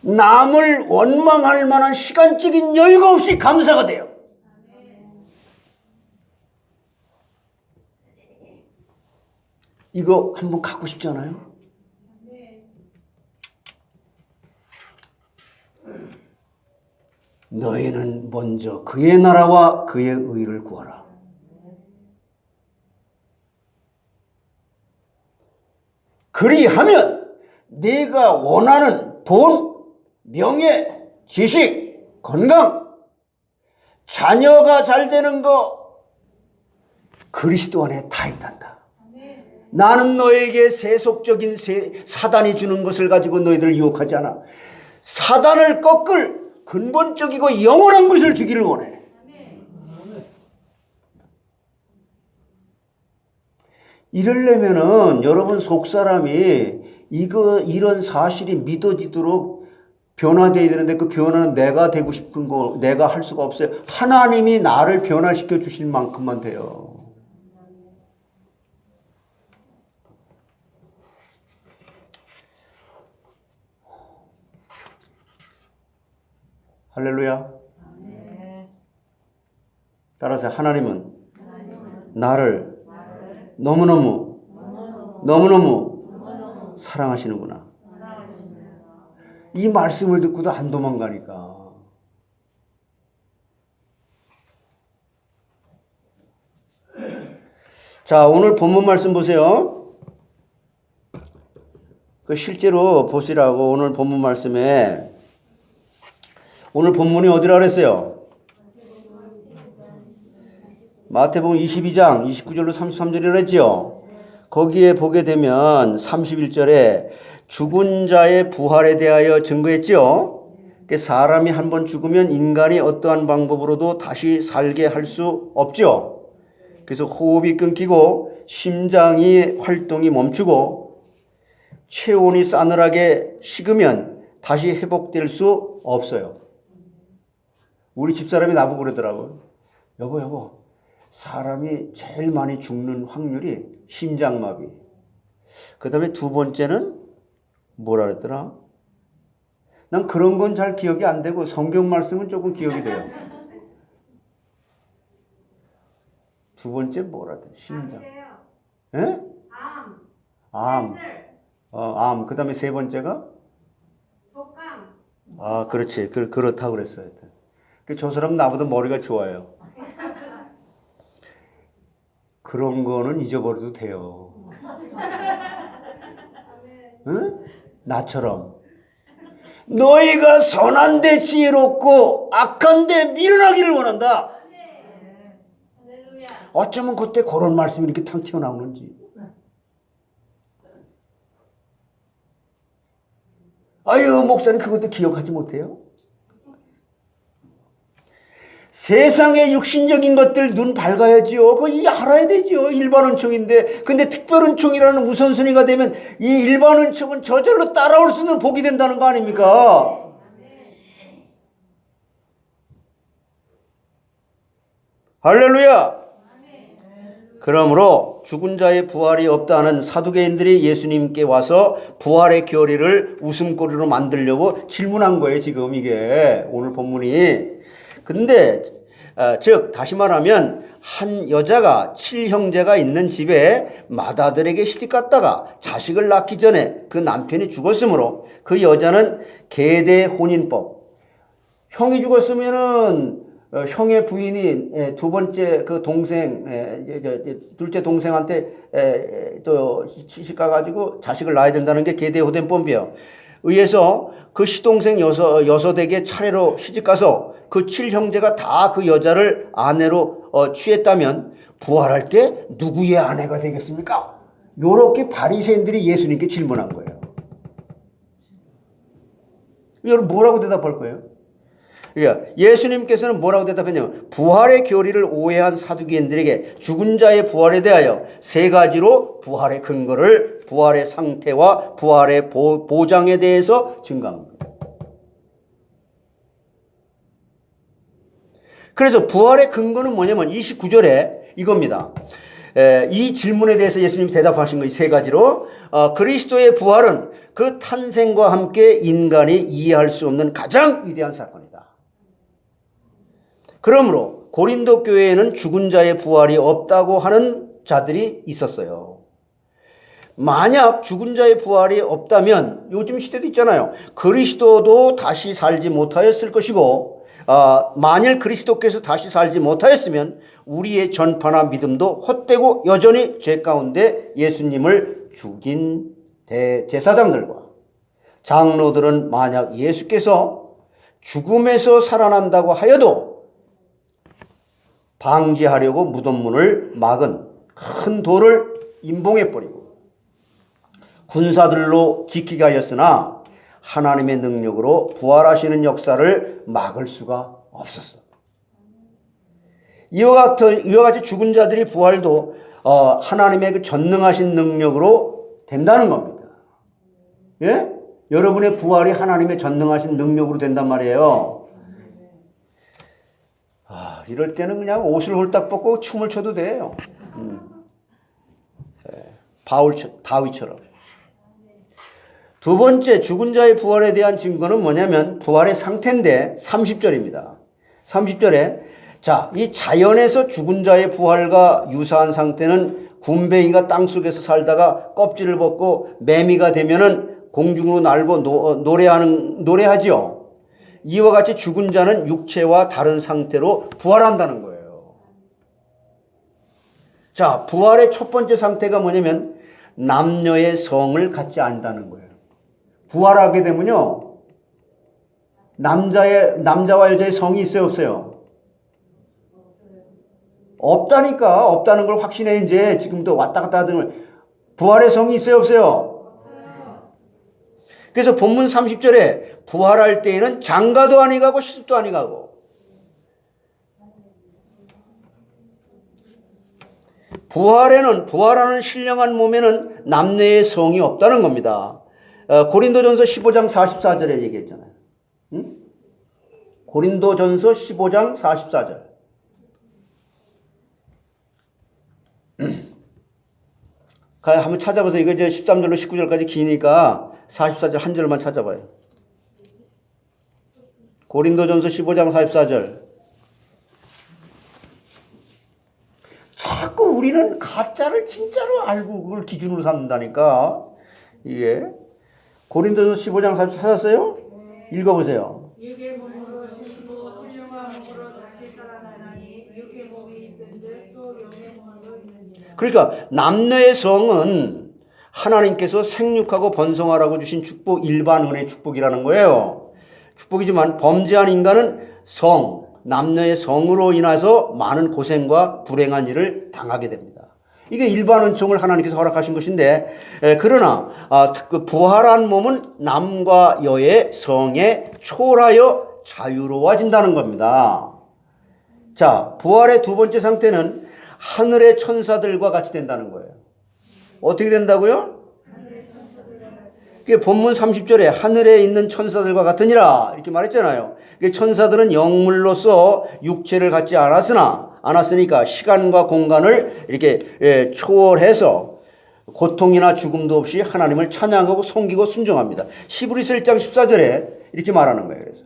남을 원망할 만한 시간적인 여유가 없이 감사가 돼요. 이거 한번 갖고 싶지 않아요? 너희는 먼저 그의 나라와 그의 의를 구하라. 그리하면 네가 원하는 돈, 명예, 지식, 건강, 자녀가 잘 되는 거 그리스도 안에 다 있단다. 나는 너에게 세속적인 사단이 주는 것을 가지고 너희들을 유혹하지 않아. 사단을 꺾을 근본적이고 영원한 것을 주기를 원해. 이러려면은 여러분 속사람이 이런 사실이 믿어지도록 변화되어야 되는데 그 변화는 내가 되고 싶은 거 내가 할 수가 없어요. 하나님이 나를 변화시켜 주실 만큼만 돼요. 할렐루야. 따라서 하나님은 나를 너무너무 사랑하시는구나. 이 말씀을 듣고도 안 도망가니까. 자, 오늘 본문 말씀 보세요. 그 실제로 보시라고 오늘 본문 말씀에 오늘 본문이 어디라 그랬어요? 마태복음 22장 29절로 33절이라 했지요. 거기에 보게 되면 31절에 죽은 자의 부활에 대하여 증거했지요. 사람이 한 번 죽으면 인간이 어떠한 방법으로도 다시 살게 할 수 없죠. 그래서 호흡이 끊기고 심장이 활동이 멈추고 체온이 싸늘하게 식으면 다시 회복될 수 없어요. 우리 집사람이 나보고 그러더라고요. 여보, 사람이 제일 많이 죽는 확률이 심장마비. 그 다음에 두 번째는 뭐라 그랬더라? 난 그런 건 잘 기억이 안 되고 성경 말씀은 조금 기억이 돼요. 두 번째 뭐라 그랬더라? 심장. 예? 암. 암. 그 다음에 세 번째가? 독감. 아, 그렇지. 그렇다고 그랬어요. 저 사람 나보다 머리가 좋아요. 그런 거는 잊어버려도 돼요. 응? 나처럼. 너희가 선한데 지혜롭고 악한데 미련하기를 원한다. 어쩌면 그때 그런 말씀이 이렇게 탁 튀어나오는지. 아유, 목사님 그것도 기억하지 못해요? 세상의 육신적인 것들 눈 밝아야지요. 그거 알아야 되지요. 일반은총인데. 근데 특별은총이라는 우선순위가 되면 이 일반은총은 저절로 따라올 수 있는 복이 된다는 거 아닙니까? 할렐루야! 그러므로 죽은 자의 부활이 없다는 사두개인들이 예수님께 와서 부활의 교리를 웃음거리로 만들려고 질문한 거예요. 지금 이게 오늘 본문이. 근데 즉 다시 말하면 한 여자가 7형제가 있는 집에 맏아들에게 시집갔다가 자식을 낳기 전에 그 남편이 죽었으므로 그 여자는 계대 혼인법, 형이 죽었으면은 형의 부인이 두 번째 그 동생, 둘째 동생한테 또 시집가 가지고 자식을 낳아야 된다는 게 계대 혼인법이에요. 의해서 그 시동생 여섯에게 차례로 시집가서 그 7형제가 다 그 여자를 아내로 취했다면 부활할 때 누구의 아내가 되겠습니까? 요렇게 바리새인들이 예수님께 질문한 거예요. 여러분 뭐라고 대답할 거예요? 예수님께서는 뭐라고 대답했냐면 부활의 교리를 오해한 사두개인들에게 죽은 자의 부활에 대하여 세 가지로 부활의 근거를, 부활의 상태와 부활의 보장에 대해서 증거합니다. 그래서 부활의 근거는 뭐냐면 29절에 이겁니다. 이 질문에 대해서 예수님이 대답하신 것이 세 가지로 그리스도의 부활은 그 탄생과 함께 인간이 이해할 수 없는 가장 위대한 사건이다. 그러므로 고린도 교회에는 죽은 자의 부활이 없다고 하는 자들이 있었어요. 만약 죽은 자의 부활이 없다면 요즘 시대도 있잖아요. 그리스도도 다시 살지 못하였을 것이고 만일 그리스도께서 다시 살지 못하였으면 우리의 전파나 믿음도 헛되고 여전히 죄 가운데 예수님을 죽인 대제사장들과 장로들은 만약 예수께서 죽음에서 살아난다고 하여도 방지하려고 무덤문을 막은 큰 돌을 임봉해버리고 군사들로 지키게 하였으나 하나님의 능력으로 부활하시는 역사를 막을 수가 없었어. 이와 같이 죽은 자들이 부활도 하나님의 그 전능하신 능력으로 된다는 겁니다. 예? 여러분의 부활이 하나님의 전능하신 능력으로 된단 말이에요. 이럴 때는 그냥 옷을 홀딱 벗고 춤을 춰도 돼요. 다윗처럼. 두 번째 죽은 자의 부활에 대한 증거는 뭐냐면 부활의 상태인데 30절입니다. 30절에 이 자연에서 죽은 자의 부활과 유사한 상태는 굼벵이가 땅속에서 살다가 껍질을 벗고 매미가 되면은 공중으로 날고 노래하지요. 이와 같이 죽은 자는 육체와 다른 상태로 부활한다는 거예요. 부활의 첫 번째 상태가 뭐냐면 남녀의 성을 갖지 않는다는 거예요. 부활하게 되면요, 남자와 여자의 성이 있어요, 없어요? 없다니까. 없다는 걸 확신해. 이제 지금도 왔다 갔다 하던 걸. 부활의 성이 있어요, 없어요? 그래서 본문 30절에 부활할 때에는 장가도 아니 가고 시집도 아니 가고 부활하는 신령한 몸에는 남녀의 성이 없다는 겁니다. 고린도전서 15장 44절에 얘기했잖아요. 응? 고린도전서 15장 44절. 한번 찾아보세요. 이거 이제 13절로 19절까지 기니까 44절 한 절만 찾아봐요. 고린도전서 15장 44절. 자꾸 우리는 가짜를 진짜로 알고 그걸 기준으로 삼는다니까. 이게 고린도전서 15장 44절 찾았어요? 읽어보세요. 육의 몸으로 신고 신령한 몸으로 다시 살아나니 육의 몸이 있은즉 또 영의 몸도 있느니라. 그러니까 남녀의 성은 하나님께서 생육하고 번성하라고 주신 축복, 일반 은혜 축복이라는 거예요. 축복이지만 범죄한 인간은 남녀의 성으로 인해서 많은 고생과 불행한 일을 당하게 됩니다. 이게 일반 은총을 하나님께서 허락하신 것인데, 그러나 그 부활한 몸은 남과 여의 성에 초월하여 자유로워진다는 겁니다. 자, 부활의 두 번째 상태는 하늘의 천사들과 같이 된다는 거예요. 어떻게 된다고요? 그게 본문 30절에 하늘에 있는 천사들과 같으니라 이렇게 말했잖아요. 천사들은 영물로서 육체를 갖지 않았으니까 시간과 공간을 이렇게 초월해서 고통이나 죽음도 없이 하나님을 찬양하고 섬기고 순종합니다. 히브리서 1장 14절에 이렇게 말하는 거예요. 그래서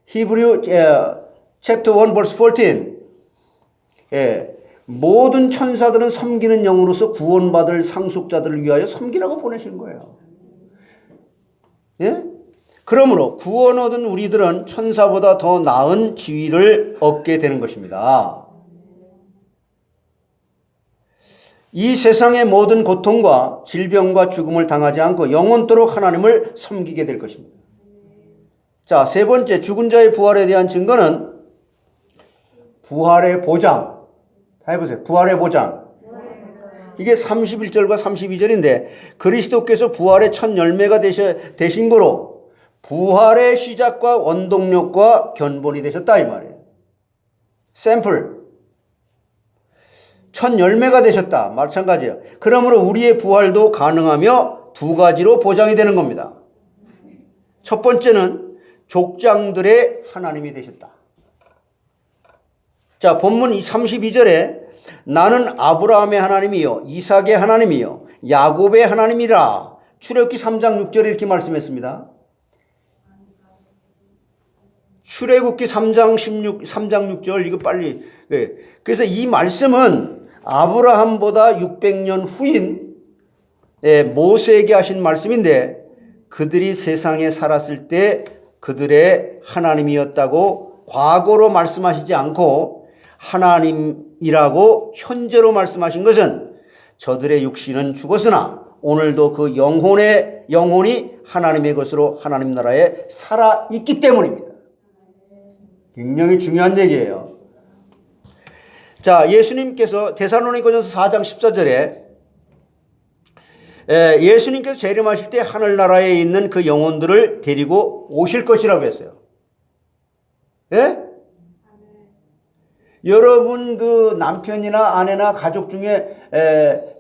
히브리 chapter 1 verse 14. 모든 천사들은 섬기는 영으로서 구원받을 상속자들을 위하여 섬기라고 보내신 거예요. 예? 그러므로 구원 얻은 우리들은 천사보다 더 나은 지위를 얻게 되는 것입니다. 이 세상의 모든 고통과 질병과 죽음을 당하지 않고 영원토록 하나님을 섬기게 될 것입니다. 자, 세 번째, 죽은 자의 부활에 대한 증거는 부활의 보장. 다 해보세요. 부활의 보장. 이게 31절과 32절인데 그리스도께서 부활의 첫 열매가 되신 거로 부활의 시작과 원동력과 견본이 되셨다 이 말이에요. 샘플. 첫 열매가 되셨다. 마찬가지예요. 그러므로 우리의 부활도 가능하며 두 가지로 보장이 되는 겁니다. 첫 번째는 족장들의 하나님이 되셨다. 자, 본문 32절에 나는 아브라함의 하나님이요 이삭의 하나님이요 야곱의 하나님이라 출애굽기 3장 6절에 이렇게 말씀했습니다. 출애굽기 3장 6절 이거 빨리. 그래서 이 말씀은 아브라함보다 600년 후인 모세에게 하신 말씀인데 그들이 세상에 살았을 때 그들의 하나님이었다고 과거로 말씀하시지 않고 하나님이라고 현재로 말씀하신 것은 저들의 육신은 죽었으나 오늘도 그 영혼이 하나님의 것으로 하나님 나라에 살아있기 때문입니다. 굉장히 중요한 얘기예요. 자, 예수님께서 데살로니가전서 4장 14절에 예수님께서 재림하실 때 하늘나라에 있는 그 영혼들을 데리고 오실 것이라고 했어요. 예? 여러분 그 남편이나 아내나 가족 중에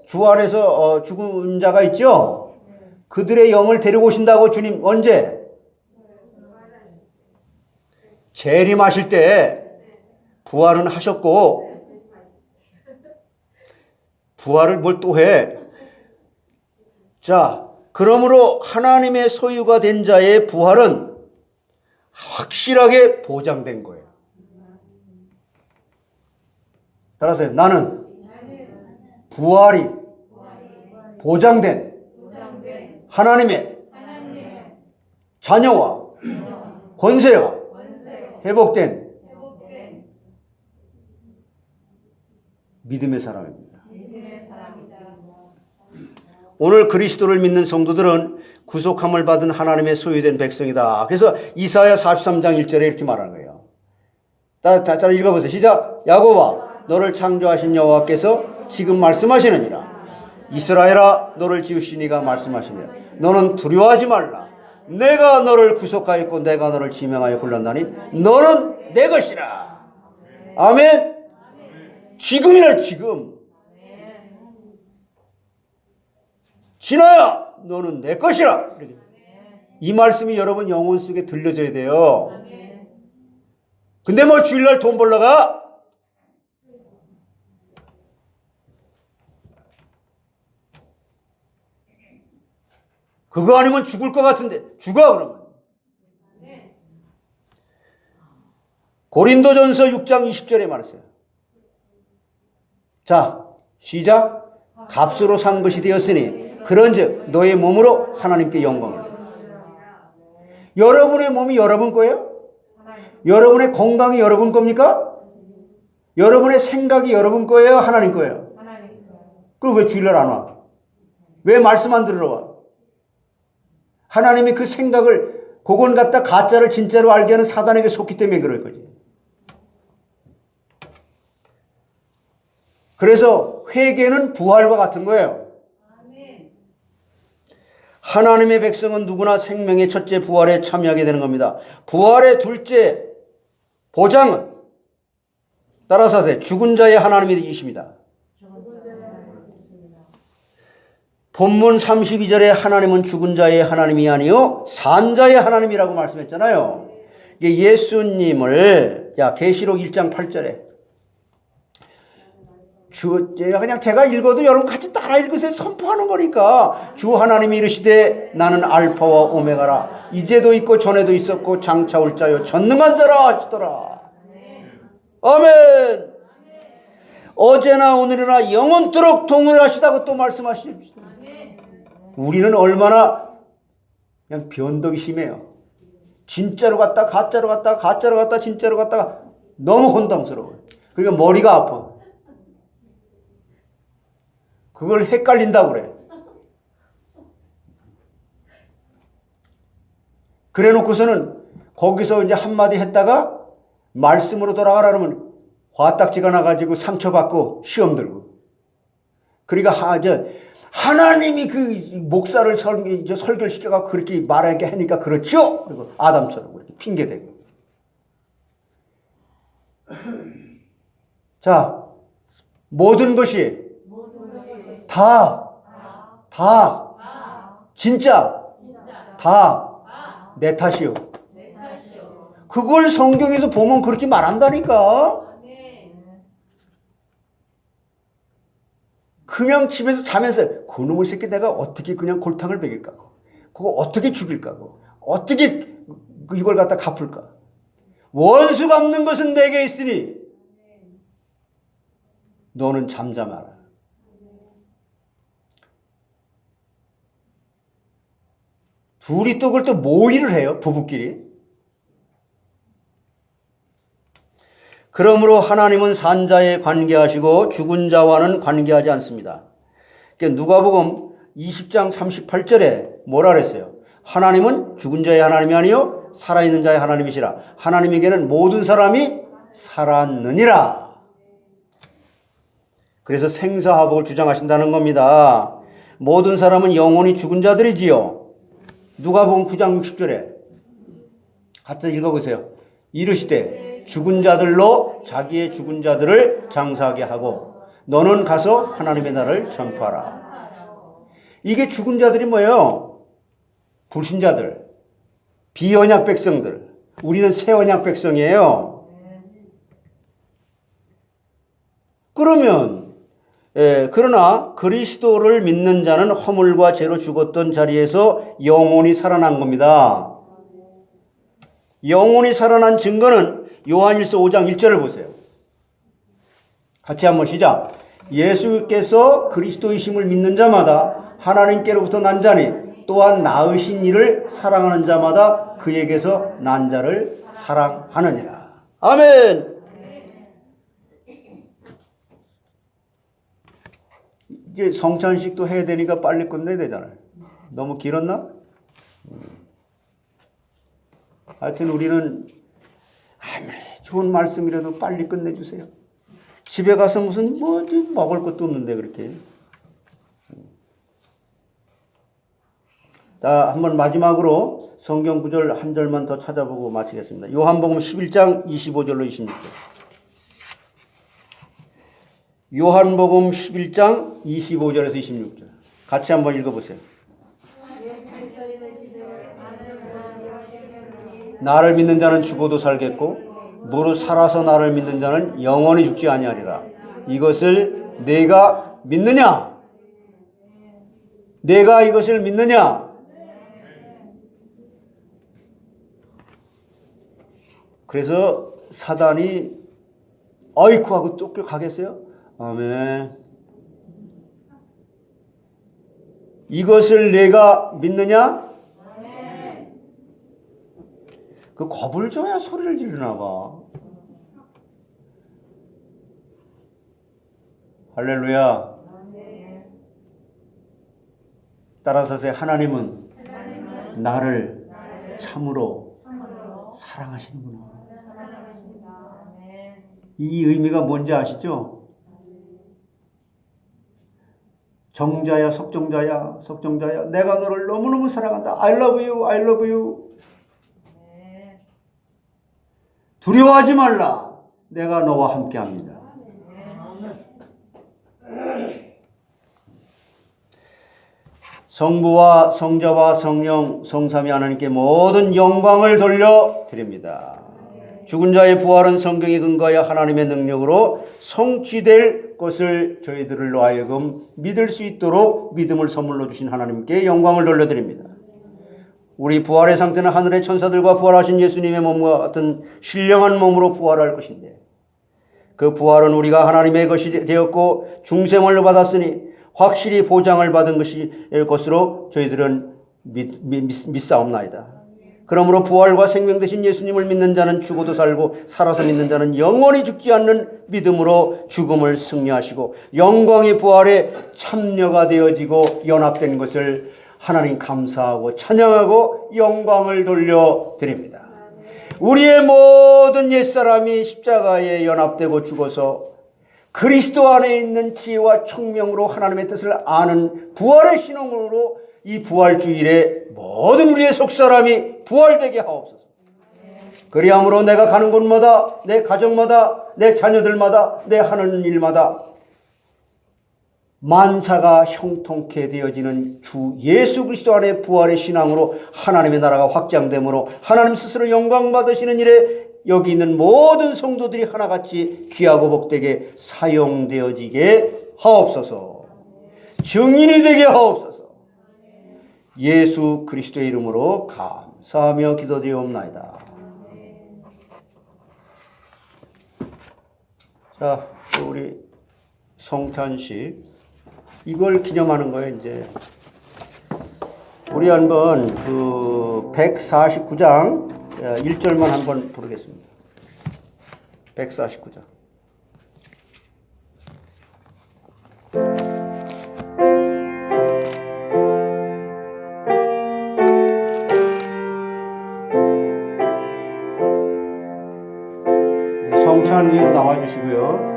주 안에서 죽은 자가 있죠? 그들의 영을 데리고 오신다고 주님 언제? 재림하실 때 부활은 하셨고 부활을 뭘 또 해? 자, 그러므로 하나님의 소유가 된 자의 부활은 확실하게 보장된 거예요. 따라서 나는 부활이 보장된 하나님의 자녀와 권세가 회복된 믿음의 사람입니다. 오늘 그리스도를 믿는 성도들은 구속함을 받은 하나님의 소유된 백성이다. 그래서 이사야 43장 1절에 이렇게 말하는 거예요. 다 읽어보세요. 시작. 야곱아 너를 창조하신 여호와께서 지금 말씀하시느니라. 이스라엘아 너를 지으신 이가 말씀하시느니라. 너는 두려워하지 말라. 내가 너를 구속하였고 내가 너를 지명하여 불렀나니 너는 내 것이라. 아멘. 지금이라 지금. 진아야 너는 내 것이라. 이 말씀이 여러분 영혼 속에 들려져야 돼요. 근데 뭐 주일날 돈 벌러 가? 그거 아니면 죽을 것 같은데 죽어 그러면. 고린도전서 6장 20절에 말했어요. 자 시작. 값으로 산 것이 되었으니 그런즉 너의 몸으로 하나님께 영광을. 여러분의 몸이 여러분 거예요? 여러분의 건강이 여러분 겁니까? 여러분의 생각이 여러분 거예요? 하나님 거예요? 그럼 왜 주일날 안 와? 왜 말씀 안 들으러 와? 하나님이 그 생각을 그건 갖다 가짜를 진짜로 알게 하는 사단에게 속기 때문에 그럴 거지. 그래서 회개는 부활과 같은 거예요. 하나님의 백성은 누구나 생명의 첫째 부활에 참여하게 되는 겁니다. 부활의 둘째 보장은 따라서 하세요. 죽은 자의 하나님이 되십니다. 본문 32절에 하나님은 죽은 자의 하나님이 아니요 산 자의 하나님이라고 말씀했잖아요. 예수님을 계시록 1장 8절에 그냥 제가 읽어도 여러분 같이 따라 읽으세요. 선포하는 거니까. 주 하나님이 이르시되 나는 알파와 오메가라. 이제도 있고 전에도 있었고 장차 올 자요 전능한 자라 하시더라. 아멘. 어제나 오늘이나 영원토록 동일하시다고 또 말씀하십시오. 우리는 얼마나 그냥 변덕이 심해요. 진짜로 갔다 가짜로 갔다 가짜로 갔다 진짜로 갔다가 너무 혼동스러워요. 그러니까 머리가 아파. 그걸 헷갈린다고 그래. 그래 놓고서는 거기서 이제 한마디 했다가 말씀으로 돌아가라 그러면 화딱지가 나가지고 상처받고 시험 들고. 그러니까 하나님이 그 목사를 설교시켜가지고 그렇게 말하게 하니까 그렇죠? 그리고 아담처럼 그렇게 핑계대고. 자, 모든 것이 진짜 다 내 탓이요. 그걸 성경에서 보면 그렇게 말한다니까. 그냥 집에서 자면서 그놈의 새끼 내가 어떻게 그냥 골탕을 먹일까고, 그거 어떻게 죽일까고, 어떻게 이걸 갖다 갚을까. 원수 갚는 것은 내게 있으니 너는 잠잠하라. 둘이 또 그걸 또 모의를 해요. 부부끼리. 그러므로 하나님은 산자에 관계하시고 죽은 자와는 관계하지 않습니다. 그러니까 누가복음 20장 38절에 뭐라 그랬어요? 하나님은 죽은 자의 하나님이 아니요 살아있는 자의 하나님이시라. 하나님에게는 모든 사람이 살았느니라. 그래서 생사화복을 주장하신다는 겁니다. 모든 사람은 영원히 죽은 자들이지요. 누가복음 9장 60절에 같이 읽어보세요. 이르시되 죽은 자들로 자기의 죽은 자들을 장사하게 하고 너는 가서 하나님의 나라를 전파하라. 이게 죽은 자들이 뭐예요? 불신자들, 비언약 백성들. 우리는 새 언약 백성이에요. 그러나 그리스도를 믿는 자는 허물과 죄로 죽었던 자리에서 영원히 살아난 겁니다. 영원히 살아난 증거는 요한일서 5장 1절을 보세요. 같이 한번 시작. 예수께서 그리스도이심을 믿는 자마다 하나님께로부터 난 자니 또한 낳으신 이를 사랑하는 자마다 그에게서 난 자를 사랑하느니라. 아멘. 이제 성찬식도 해야 되니까 빨리 끝내야 되잖아요. 너무 길었나? 하여튼 우리는 아무리 좋은 말씀이라도 빨리 끝내주세요. 집에 가서 무슨 뭐 먹을 것도 없는데 그렇게. 자, 한번 마지막으로 성경 구절 한 절만 더 찾아보고 마치겠습니다. 요한복음 11장 25절로 26절. 요한복음 11장 25절에서 26절. 같이 한번 읽어보세요. 나를 믿는 자는 죽어도 살겠고 무릇 살아서 나를 믿는 자는 영원히 죽지 아니하리라. 이것을 내가 믿느냐? 내가 이것을 믿느냐? 그래서 사단이 어이쿠 하고 쫓겨가겠어요? 아멘. 이것을 내가 믿느냐? 그 겁을 줘야 소리를 지르나 봐. 할렐루야. 따라서 하나님은 나를 참으로 사랑하시는구나. 이 의미가 뭔지 아시죠? 정자야, 석정자야, 석정자야, 내가 너를 너무너무 사랑한다. I love you, I love you. 두려워하지 말라. 내가 너와 함께합니다. 성부와 성자와 성령, 성삼위 하나님께 모든 영광을 돌려드립니다. 죽은 자의 부활은 성경에 근거하여 하나님의 능력으로 성취될 것을 저희들로 하여금 믿을 수 있도록 믿음을 선물로 주신 하나님께 영광을 돌려드립니다. 우리 부활의 상태는 하늘의 천사들과 부활하신 예수님의 몸과 같은 신령한 몸으로 부활할 것인데 그 부활은 우리가 하나님의 것이 되었고 중생을 받았으니 확실히 보장을 받은 것으로 저희들은 믿사옵나이다. 그러므로 부활과 생명 되신 예수님을 믿는 자는 죽어도 살고 살아서 믿는 자는 영원히 죽지 않는 믿음으로 죽음을 승리하시고 영광의 부활에 참여가 되어지고 연합된 것을 하나님 감사하고 찬양하고 영광을 돌려드립니다. 우리의 모든 옛사람이 십자가에 연합되고 죽어서 그리스도 안에 있는 지혜와 총명으로 하나님의 뜻을 아는 부활의 신앙으로 이 부활주일에 모든 우리의 속사람이 부활되게 하옵소서. 그리함으로 내가 가는 곳마다 내 가정마다 내 자녀들마다 내 하는 일마다 만사가 형통케 되어지는 주 예수 그리스도 안에 부활의 신앙으로 하나님의 나라가 확장되므로 하나님 스스로 영광 받으시는 일에 여기 있는 모든 성도들이 하나같이 귀하고 복되게 사용되어지게 하옵소서. 증인이 되게 하옵소서. 예수 그리스도의 이름으로 감사하며 기도드리옵나이다. 자, 우리 성탄식 이걸 기념하는 거예요. 이제 우리 한번 그 149장 1절만 한번 부르겠습니다. 149장. 성찬 위에 나와 주시고요.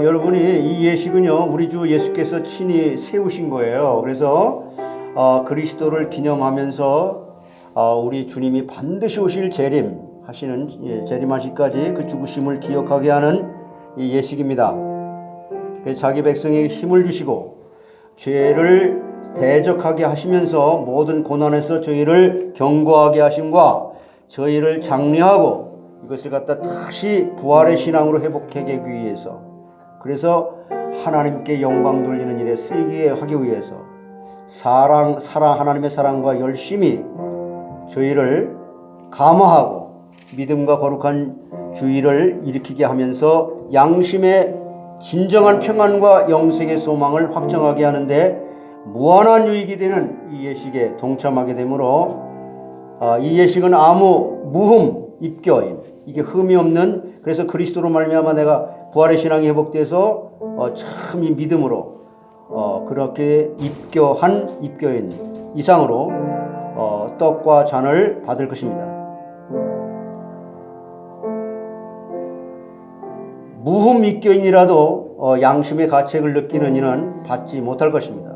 여러분이 이 예식은요 우리 주 예수께서 친히 세우신 거예요. 그래서 그리스도를 기념하면서 우리 주님이 반드시 오실 재림 하시는 재림하시기까지 그 죽으심을 기억하게 하는 이 예식입니다. 자기 백성에게 힘을 주시고 죄를 대적하게 하시면서 모든 고난에서 저희를 견고하게 하심과 저희를 장려하고 이것을 갖다 다시 부활의 신앙으로 회복하기 위해서, 그래서 하나님께 영광 돌리는 일에 쓰이게 하기 위해서 하나님의 사랑과 열심히 저희를 감화하고 믿음과 거룩한 주의를 일으키게 하면서 양심의 진정한 평안과 영생의 소망을 확정하게 하는데 무한한 유익이 되는 이 예식에 동참하게 되므로 이 예식은 아무 무흠 입교인, 이게 흠이 없는, 그래서 그리스도로 말미암아 내가 부활의 신앙이 회복돼서 참 이 믿음으로 그렇게 입교한 입교인 이상으로 떡과 잔을 받을 것입니다. 무흠 입교인이라도 양심의 가책을 느끼는 이는 받지 못할 것입니다.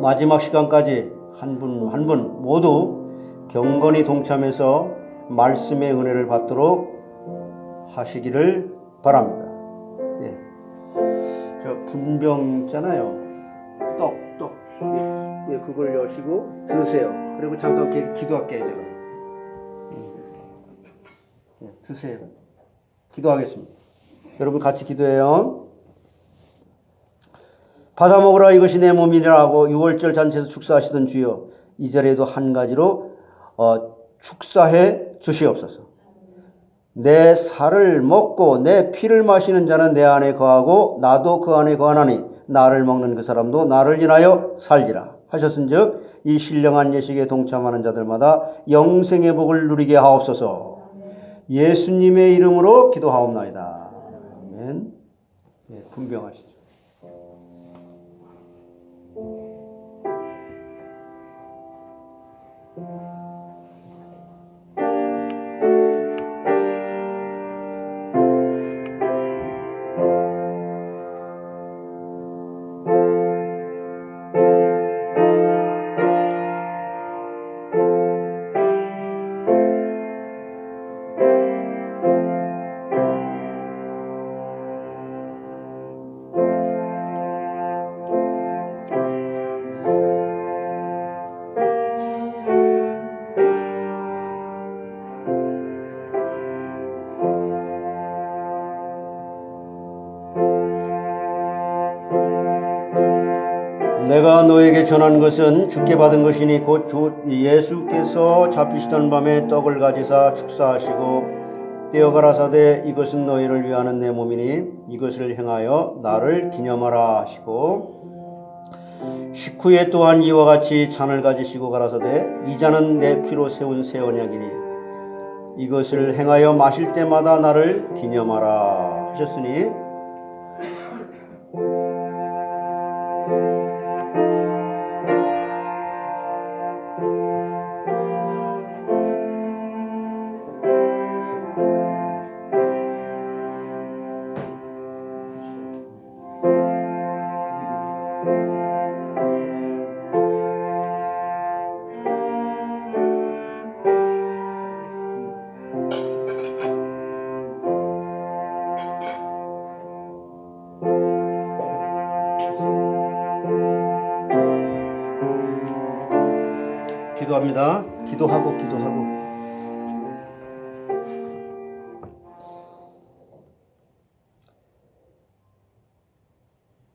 마지막 시간까지 한 분 한 분 모두 경건히 동참해서 말씀의 은혜를 받도록 하시기를 바랍니다. 예. 저 분병 있잖아요. 떡. 예, 그걸 여시고 드세요. 그리고 잠깐 기도할게요, 제가. 예, 드세요. 기도하겠습니다. 여러분 같이 기도해요. 받아 먹으라, 이것이 내 몸이라 하고 유월절 잔치에서 축사하시던 주여, 이 자리에도 한 가지로 축사해 주시옵소서. 내 살을 먹고 내 피를 마시는 자는 내 안에 거하고 나도 그 안에 거하나니 나를 먹는 그 사람도 나를 인하여 살리라 하셨은즉 이 신령한 예식에 동참하는 자들마다 영생의 복을 누리게 하옵소서. 예수님의 이름으로 기도하옵나이다. 아멘. 예, 분병하시죠. 내가 너에게 전한 것은 주께 받은 것이니 곧 주 예수께서 잡히시던 밤에 떡을 가지사 축사하시고 떼어 가라사대 이것은 너희를 위하는 내 몸이니 이것을 행하여 나를 기념하라 하시고 식후에 또한 이와 같이 잔을 가지시고 가라사대 이 잔은 내 피로 세운 새 언약이니 이것을 행하여 마실 때마다 나를 기념하라 하셨으니 기도합니다. 기도하고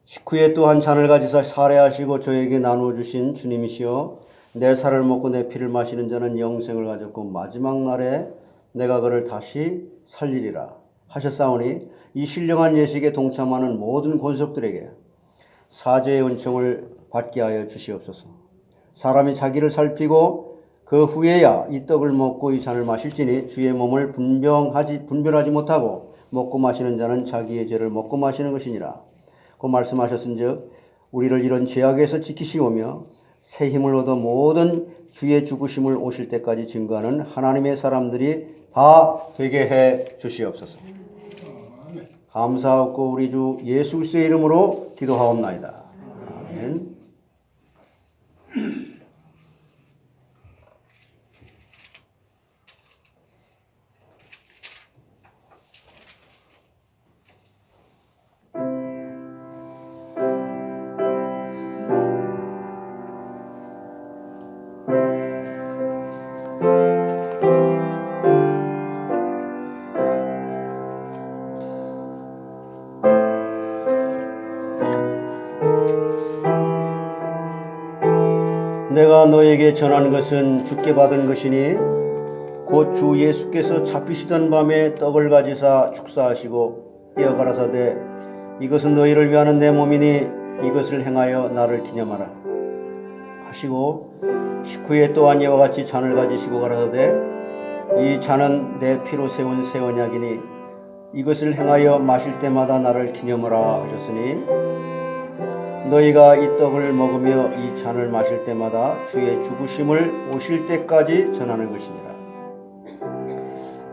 식후에 또한 잔을 가지사 살해하시고 저에게 나누어 주신 주님이시여 내 살을 먹고 내 피를 마시는 자는 영생을 가졌고 마지막 날에 내가 그를 다시 살리리라 하셨사오니 이 신령한 예식에 동참하는 모든 권속들에게 사죄의 은총을 받게 하여 주시옵소서. 사람이 자기를 살피고 그 후에야 이 떡을 먹고 이 잔을 마실지니 주의 몸을 분별하지 못하고 먹고 마시는 자는 자기의 죄를 먹고 마시는 것이니라. 그 말씀하셨은즉 우리를 이런 죄악에서 지키시오며 새 힘을 얻어 모든 주의 죽으심을 오실 때까지 증거하는 하나님의 사람들이 다 되게 해 주시옵소서. 감사하고 우리 주 예수 그리스도의 이름으로 기도하옵나이다. 아멘. 내가 너에게 전한 것은 주께 받은 것이니 곧 주 예수께서 잡히시던 밤에 떡을 가지사 축사하시고 이어 가라사대 이것은 너희를 위하는 내 몸이니 이것을 행하여 나를 기념하라 하시고 식후에 또한 이와 같이 잔을 가지시고 가라사대 이 잔은 내 피로 세운 새 언약이니 이것을 행하여 마실 때마다 나를 기념하라 하셨으니 너희가 이 떡을 먹으며 이 잔을 마실 때마다 주의 죽으심을 오실 때까지 전하는 것이니라.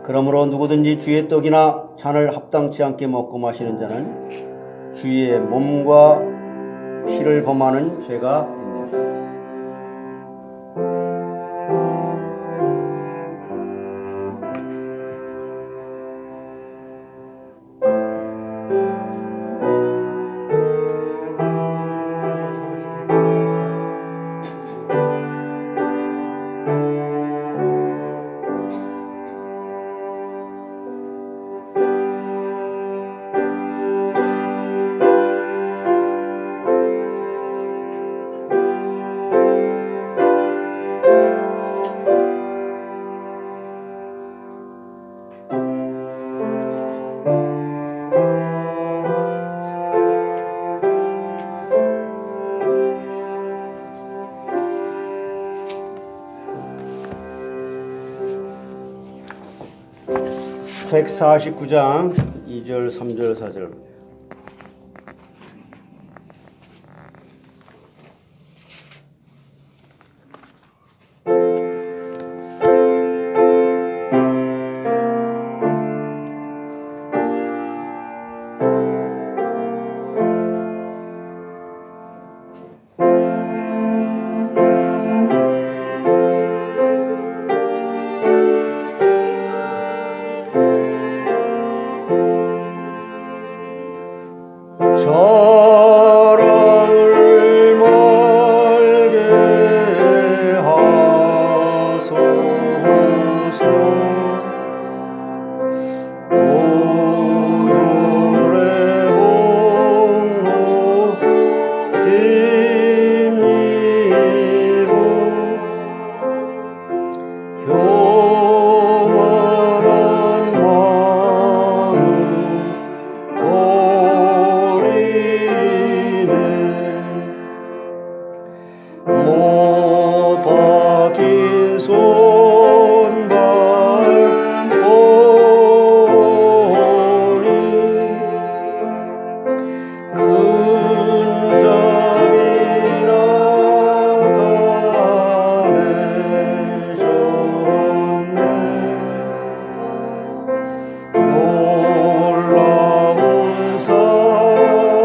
그러므로 누구든지 주의 떡이나 잔을 합당치 않게 먹고 마시는 자는 주의 몸과 피를 범하는 죄가 있느니라. (149장) 2절 3절 4절 사랑을 멀게 하소서 오열의 공로 힘입어 교만한 마음 못 박힌 손발 보니 큰 잠이나 가내셨네 놀라운 사랑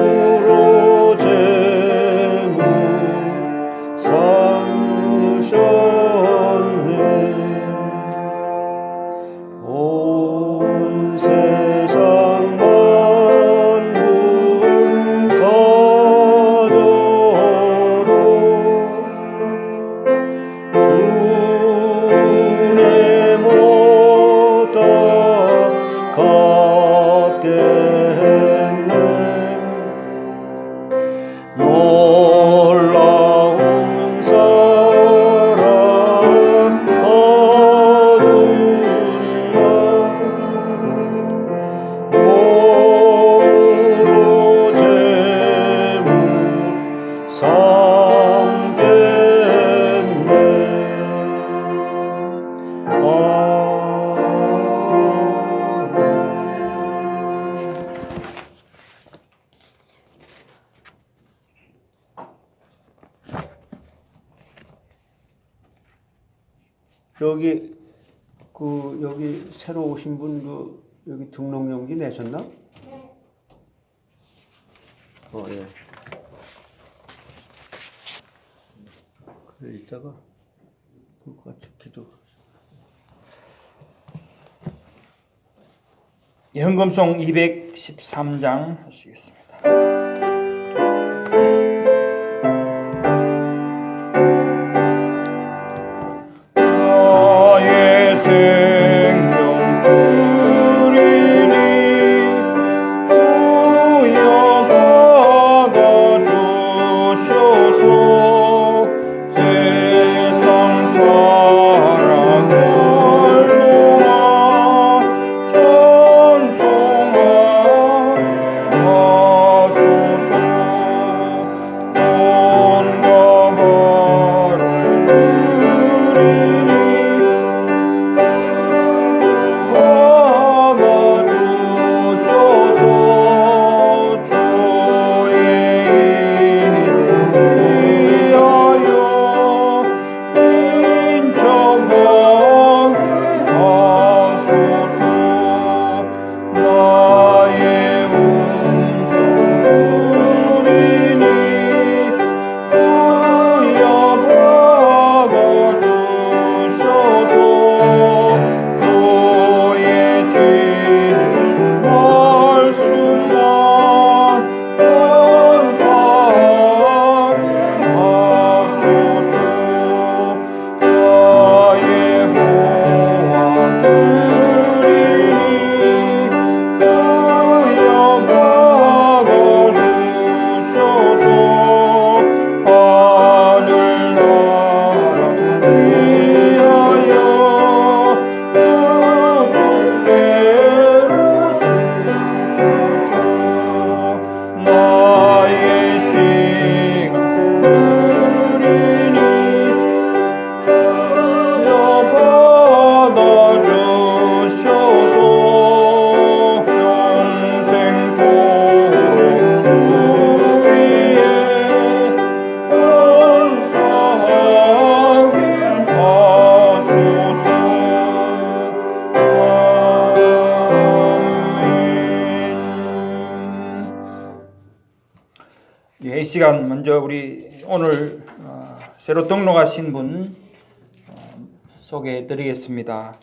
몸으로 재물 삼으셨네 온 세상 만물 가져도 주내 못다 갖게 했네 놀라운 사랑 얻은 날 몸으로 재물 삼겠네 여기 여기 새로 오신 분 여기 등록용지 내셨나? 네. 예. 그래 이따가 같이 기도. 헌금송 213장 하시겠습니다. 나의 생명 그리 시간 먼저 우리 오늘 새로 등록하신 분 소개해 드리겠습니다.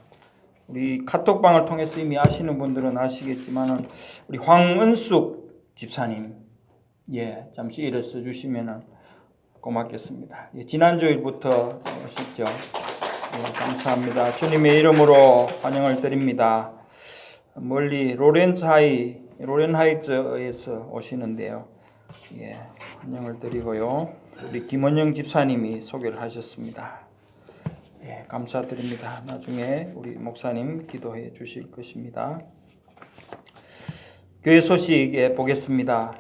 우리 카톡방을 통해서 이미 아시는 분들은 아시겠지만은 우리 황은숙 집사님, 잠시 일어서 주시면은 고맙겠습니다. 지난주일부터 오셨죠? 감사합니다. 주님의 이름으로 환영을 드립니다. 멀리 로렌하이츠에서 오시는데요. 환영을 드리고요. 우리 김원영 집사님이 소개를 하셨습니다. 감사드립니다. 나중에 우리 목사님 기도해 주실 것입니다. 교회 소식 보겠습니다.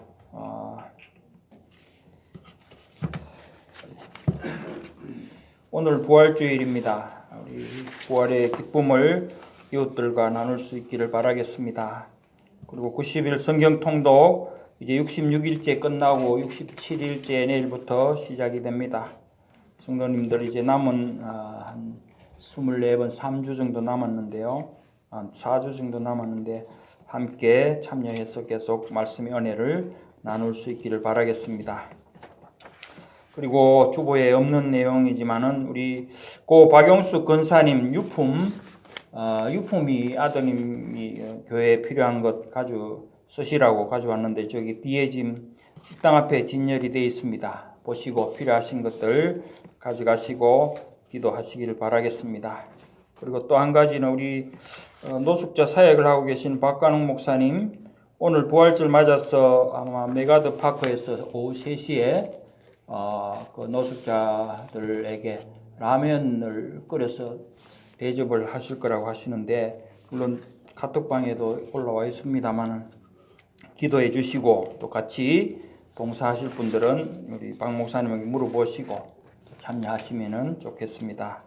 오늘 부활주일입니다. 우리 부활의 기쁨을 이웃들과 나눌 수 있기를 바라겠습니다. 그리고 90일 성경 통독 이제 66일째 끝나고 67일째 내일부터 시작이 됩니다. 성도님들 이제 남은 한 24번 3주 정도 남았는데요. 한 4주 정도 남았는데 함께 참여해서 계속 말씀의 은혜를 나눌 수 있기를 바라겠습니다. 그리고 주보에 없는 내용이지만은 우리 고 박용수 권사님 유품이 아드님이 교회에 필요한 것 쓰시라고 가져왔는데 저기 뒤에 지금 식당 앞에 진열이 되어 있습니다. 보시고 필요하신 것들 가져가시고 기도하시기를 바라겠습니다. 그리고 또 한 가지는 우리 노숙자 사역을 하고 계신 박관웅 목사님 오늘 부활절 맞아서 아마 메가드 파크에서 오후 3시에 그 노숙자들에게 라면을 끓여서 대접을 하실 거라고 하시는데 물론 카톡방에도 올라와 있습니다만 기도해 주시고 또 같이 봉사하실 분들은 우리 박 목사님에게 물어보시고 참여하시면 좋겠습니다.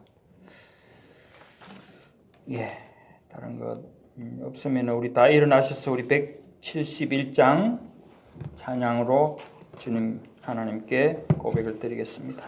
다른 것 없으면 우리 다 일어나셔서 우리 171장 찬양으로 주님 하나님께 고백을 드리겠습니다.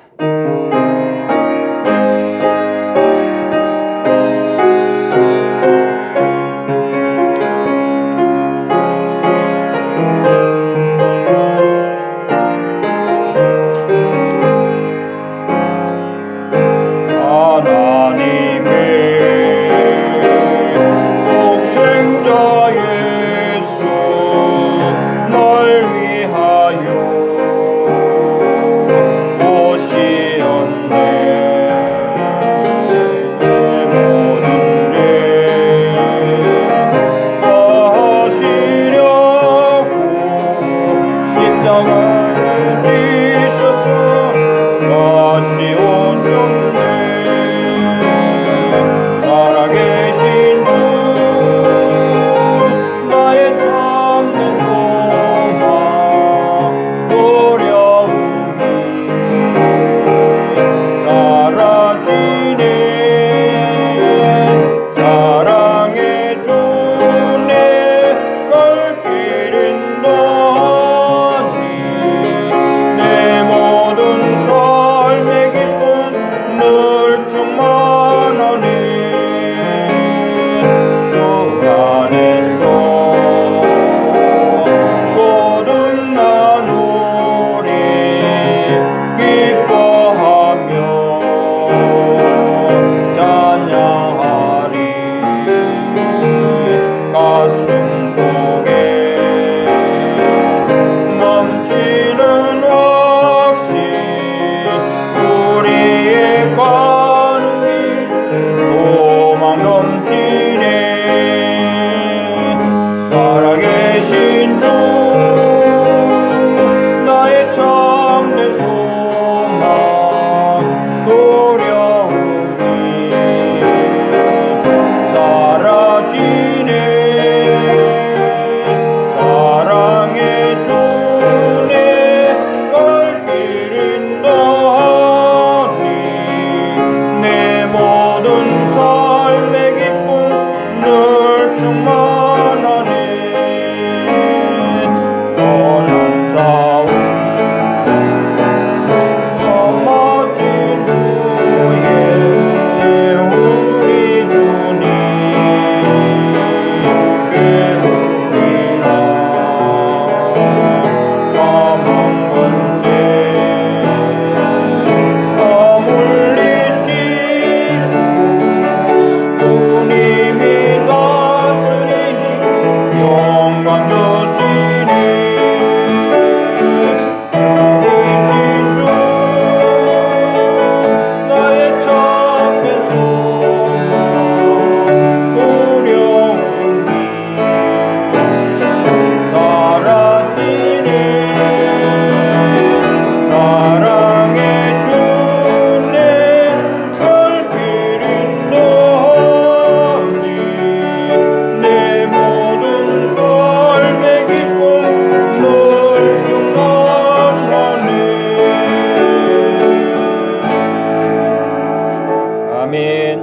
아멘.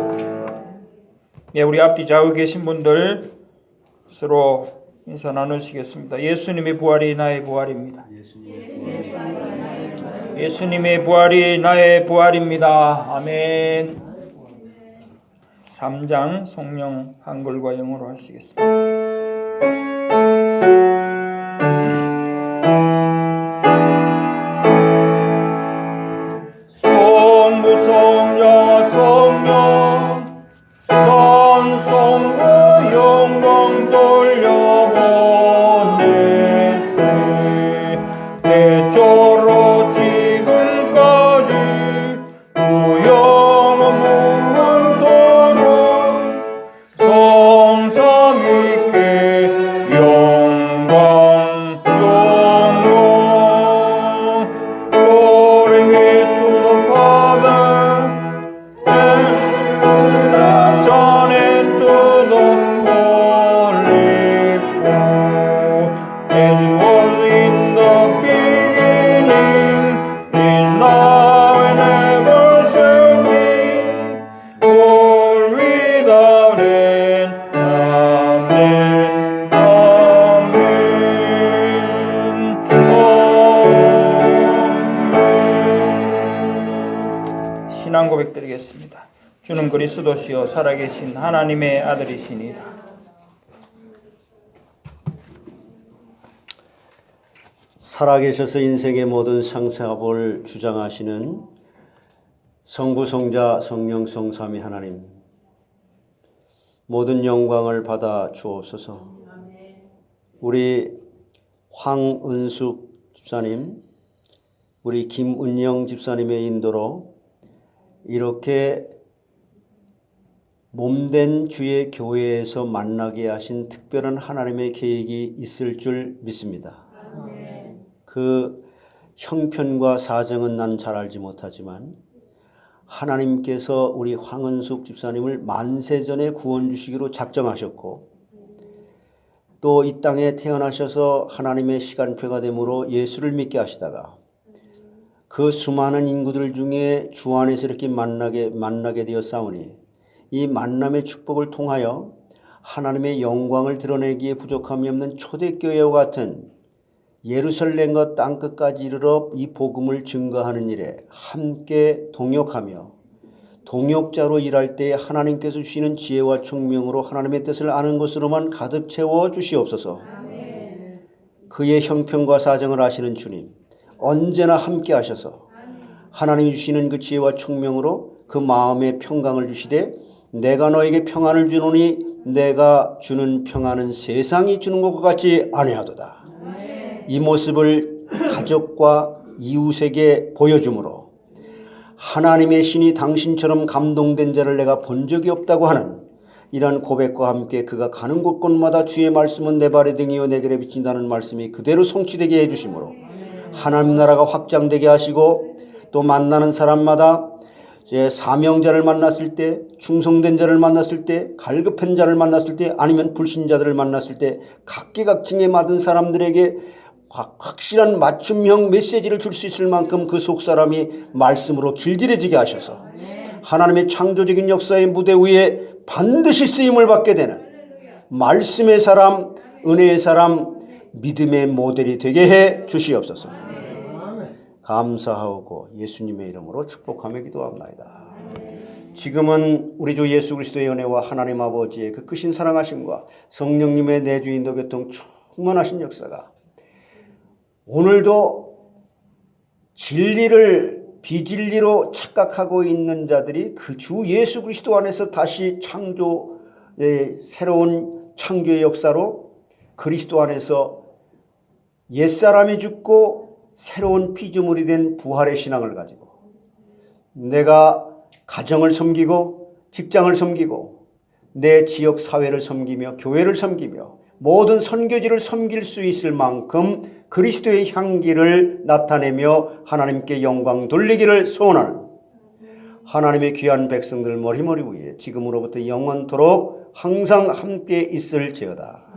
예, 우리 앞뒤 좌우에 계신 분들 서로 인사 나누시겠습니다. 예수님의 부활이 나의 부활입니다. 예수님의 부활이 나의 부활입니다. 아멘. 3장 성령 한글과 영어로 하시겠습니다. 신앙 고백드리겠습니다. 주는 그리스도시요 살아계신 하나님의 아들이시니라. 살아계셔서 인생의 모든 상사업을 주장하시는 성부, 성자, 성령, 성삼위 하나님, 모든 영광을 받아 주옵소서. 우리 황은숙 집사님, 우리 김은영 집사님의 인도로 이렇게 몸된 주의 교회에서 만나게 하신 특별한 하나님의 계획이 있을 줄 믿습니다. 그 형편과 사정은 난 잘 알지 못하지만 하나님께서 우리 황은숙 집사님을 만세전에 구원 주시기로 작정하셨고, 또 이 땅에 태어나셔서 하나님의 시간표가 되므로 예수를 믿게 하시다가 그 수많은 인구들 중에 주 안에서 이렇게 만나게 되었사오니 이 만남의 축복을 통하여 하나님의 영광을 드러내기에 부족함이 없는 초대교회와 같은 예루살렘과 땅끝까지 이르러 이 복음을 증거하는 일에 함께 동역하며 동역자로 일할 때 하나님께서 주시는 지혜와 총명으로 하나님의 뜻을 아는 것으로만 가득 채워 주시옵소서. 그의 형편과 사정을 아시는 주님, 언제나 함께 하셔서 하나님이 주시는 그 지혜와 총명으로 그 마음의 평강을 주시되, 내가 너에게 평안을 주노니 내가 주는 평안은 세상이 주는 것과 같이 아니하도다. 이 모습을 가족과 이웃에게 보여주므로 하나님의 신이 당신처럼 감동된 자를 내가 본 적이 없다고 하는 이러한 고백과 함께 그가 가는 곳곳마다 주의 말씀은 내 발의 등이요 내 길에 비친다는 말씀이 그대로 성취되게 해주시므로 하나님 나라가 확장되게 하시고, 또 만나는 사람마다 사명자를 만났을 때, 충성된 자를 만났을 때, 갈급한 자를 만났을 때, 아니면 불신자들을 만났을 때 각계각층에 맞은 사람들에게 확실한 맞춤형 메시지를 줄 수 있을 만큼 그 속사람이 말씀으로 길들여지게 하셔서 하나님의 창조적인 역사의 무대 위에 반드시 쓰임을 받게 되는 말씀의 사람, 은혜의 사람, 믿음의 모델이 되게 해 주시옵소서. 감사하고 예수님의 이름으로 축복하며 기도합나이다. 지금은 우리 주 예수 그리스도의 은혜와 하나님 아버지의 그 크신 사랑하심과 성령님의 내주 인도 교통 충만하신 역사가 오늘도 진리를 비진리로 착각하고 있는 자들이 그 주 예수 그리스도 안에서 다시 새로운 창조의 역사로 그리스도 안에서 옛사람이 죽고 새로운 피조물이 된 부활의 신앙을 가지고 내가 가정을 섬기고 직장을 섬기고 내 지역 사회를 섬기며 교회를 섬기며 모든 선교지를 섬길 수 있을 만큼 그리스도의 향기를 나타내며 하나님께 영광 돌리기를 소원하는 하나님의 귀한 백성들 머리머리 위에 지금으로부터 영원토록 항상 함께 있을지어다.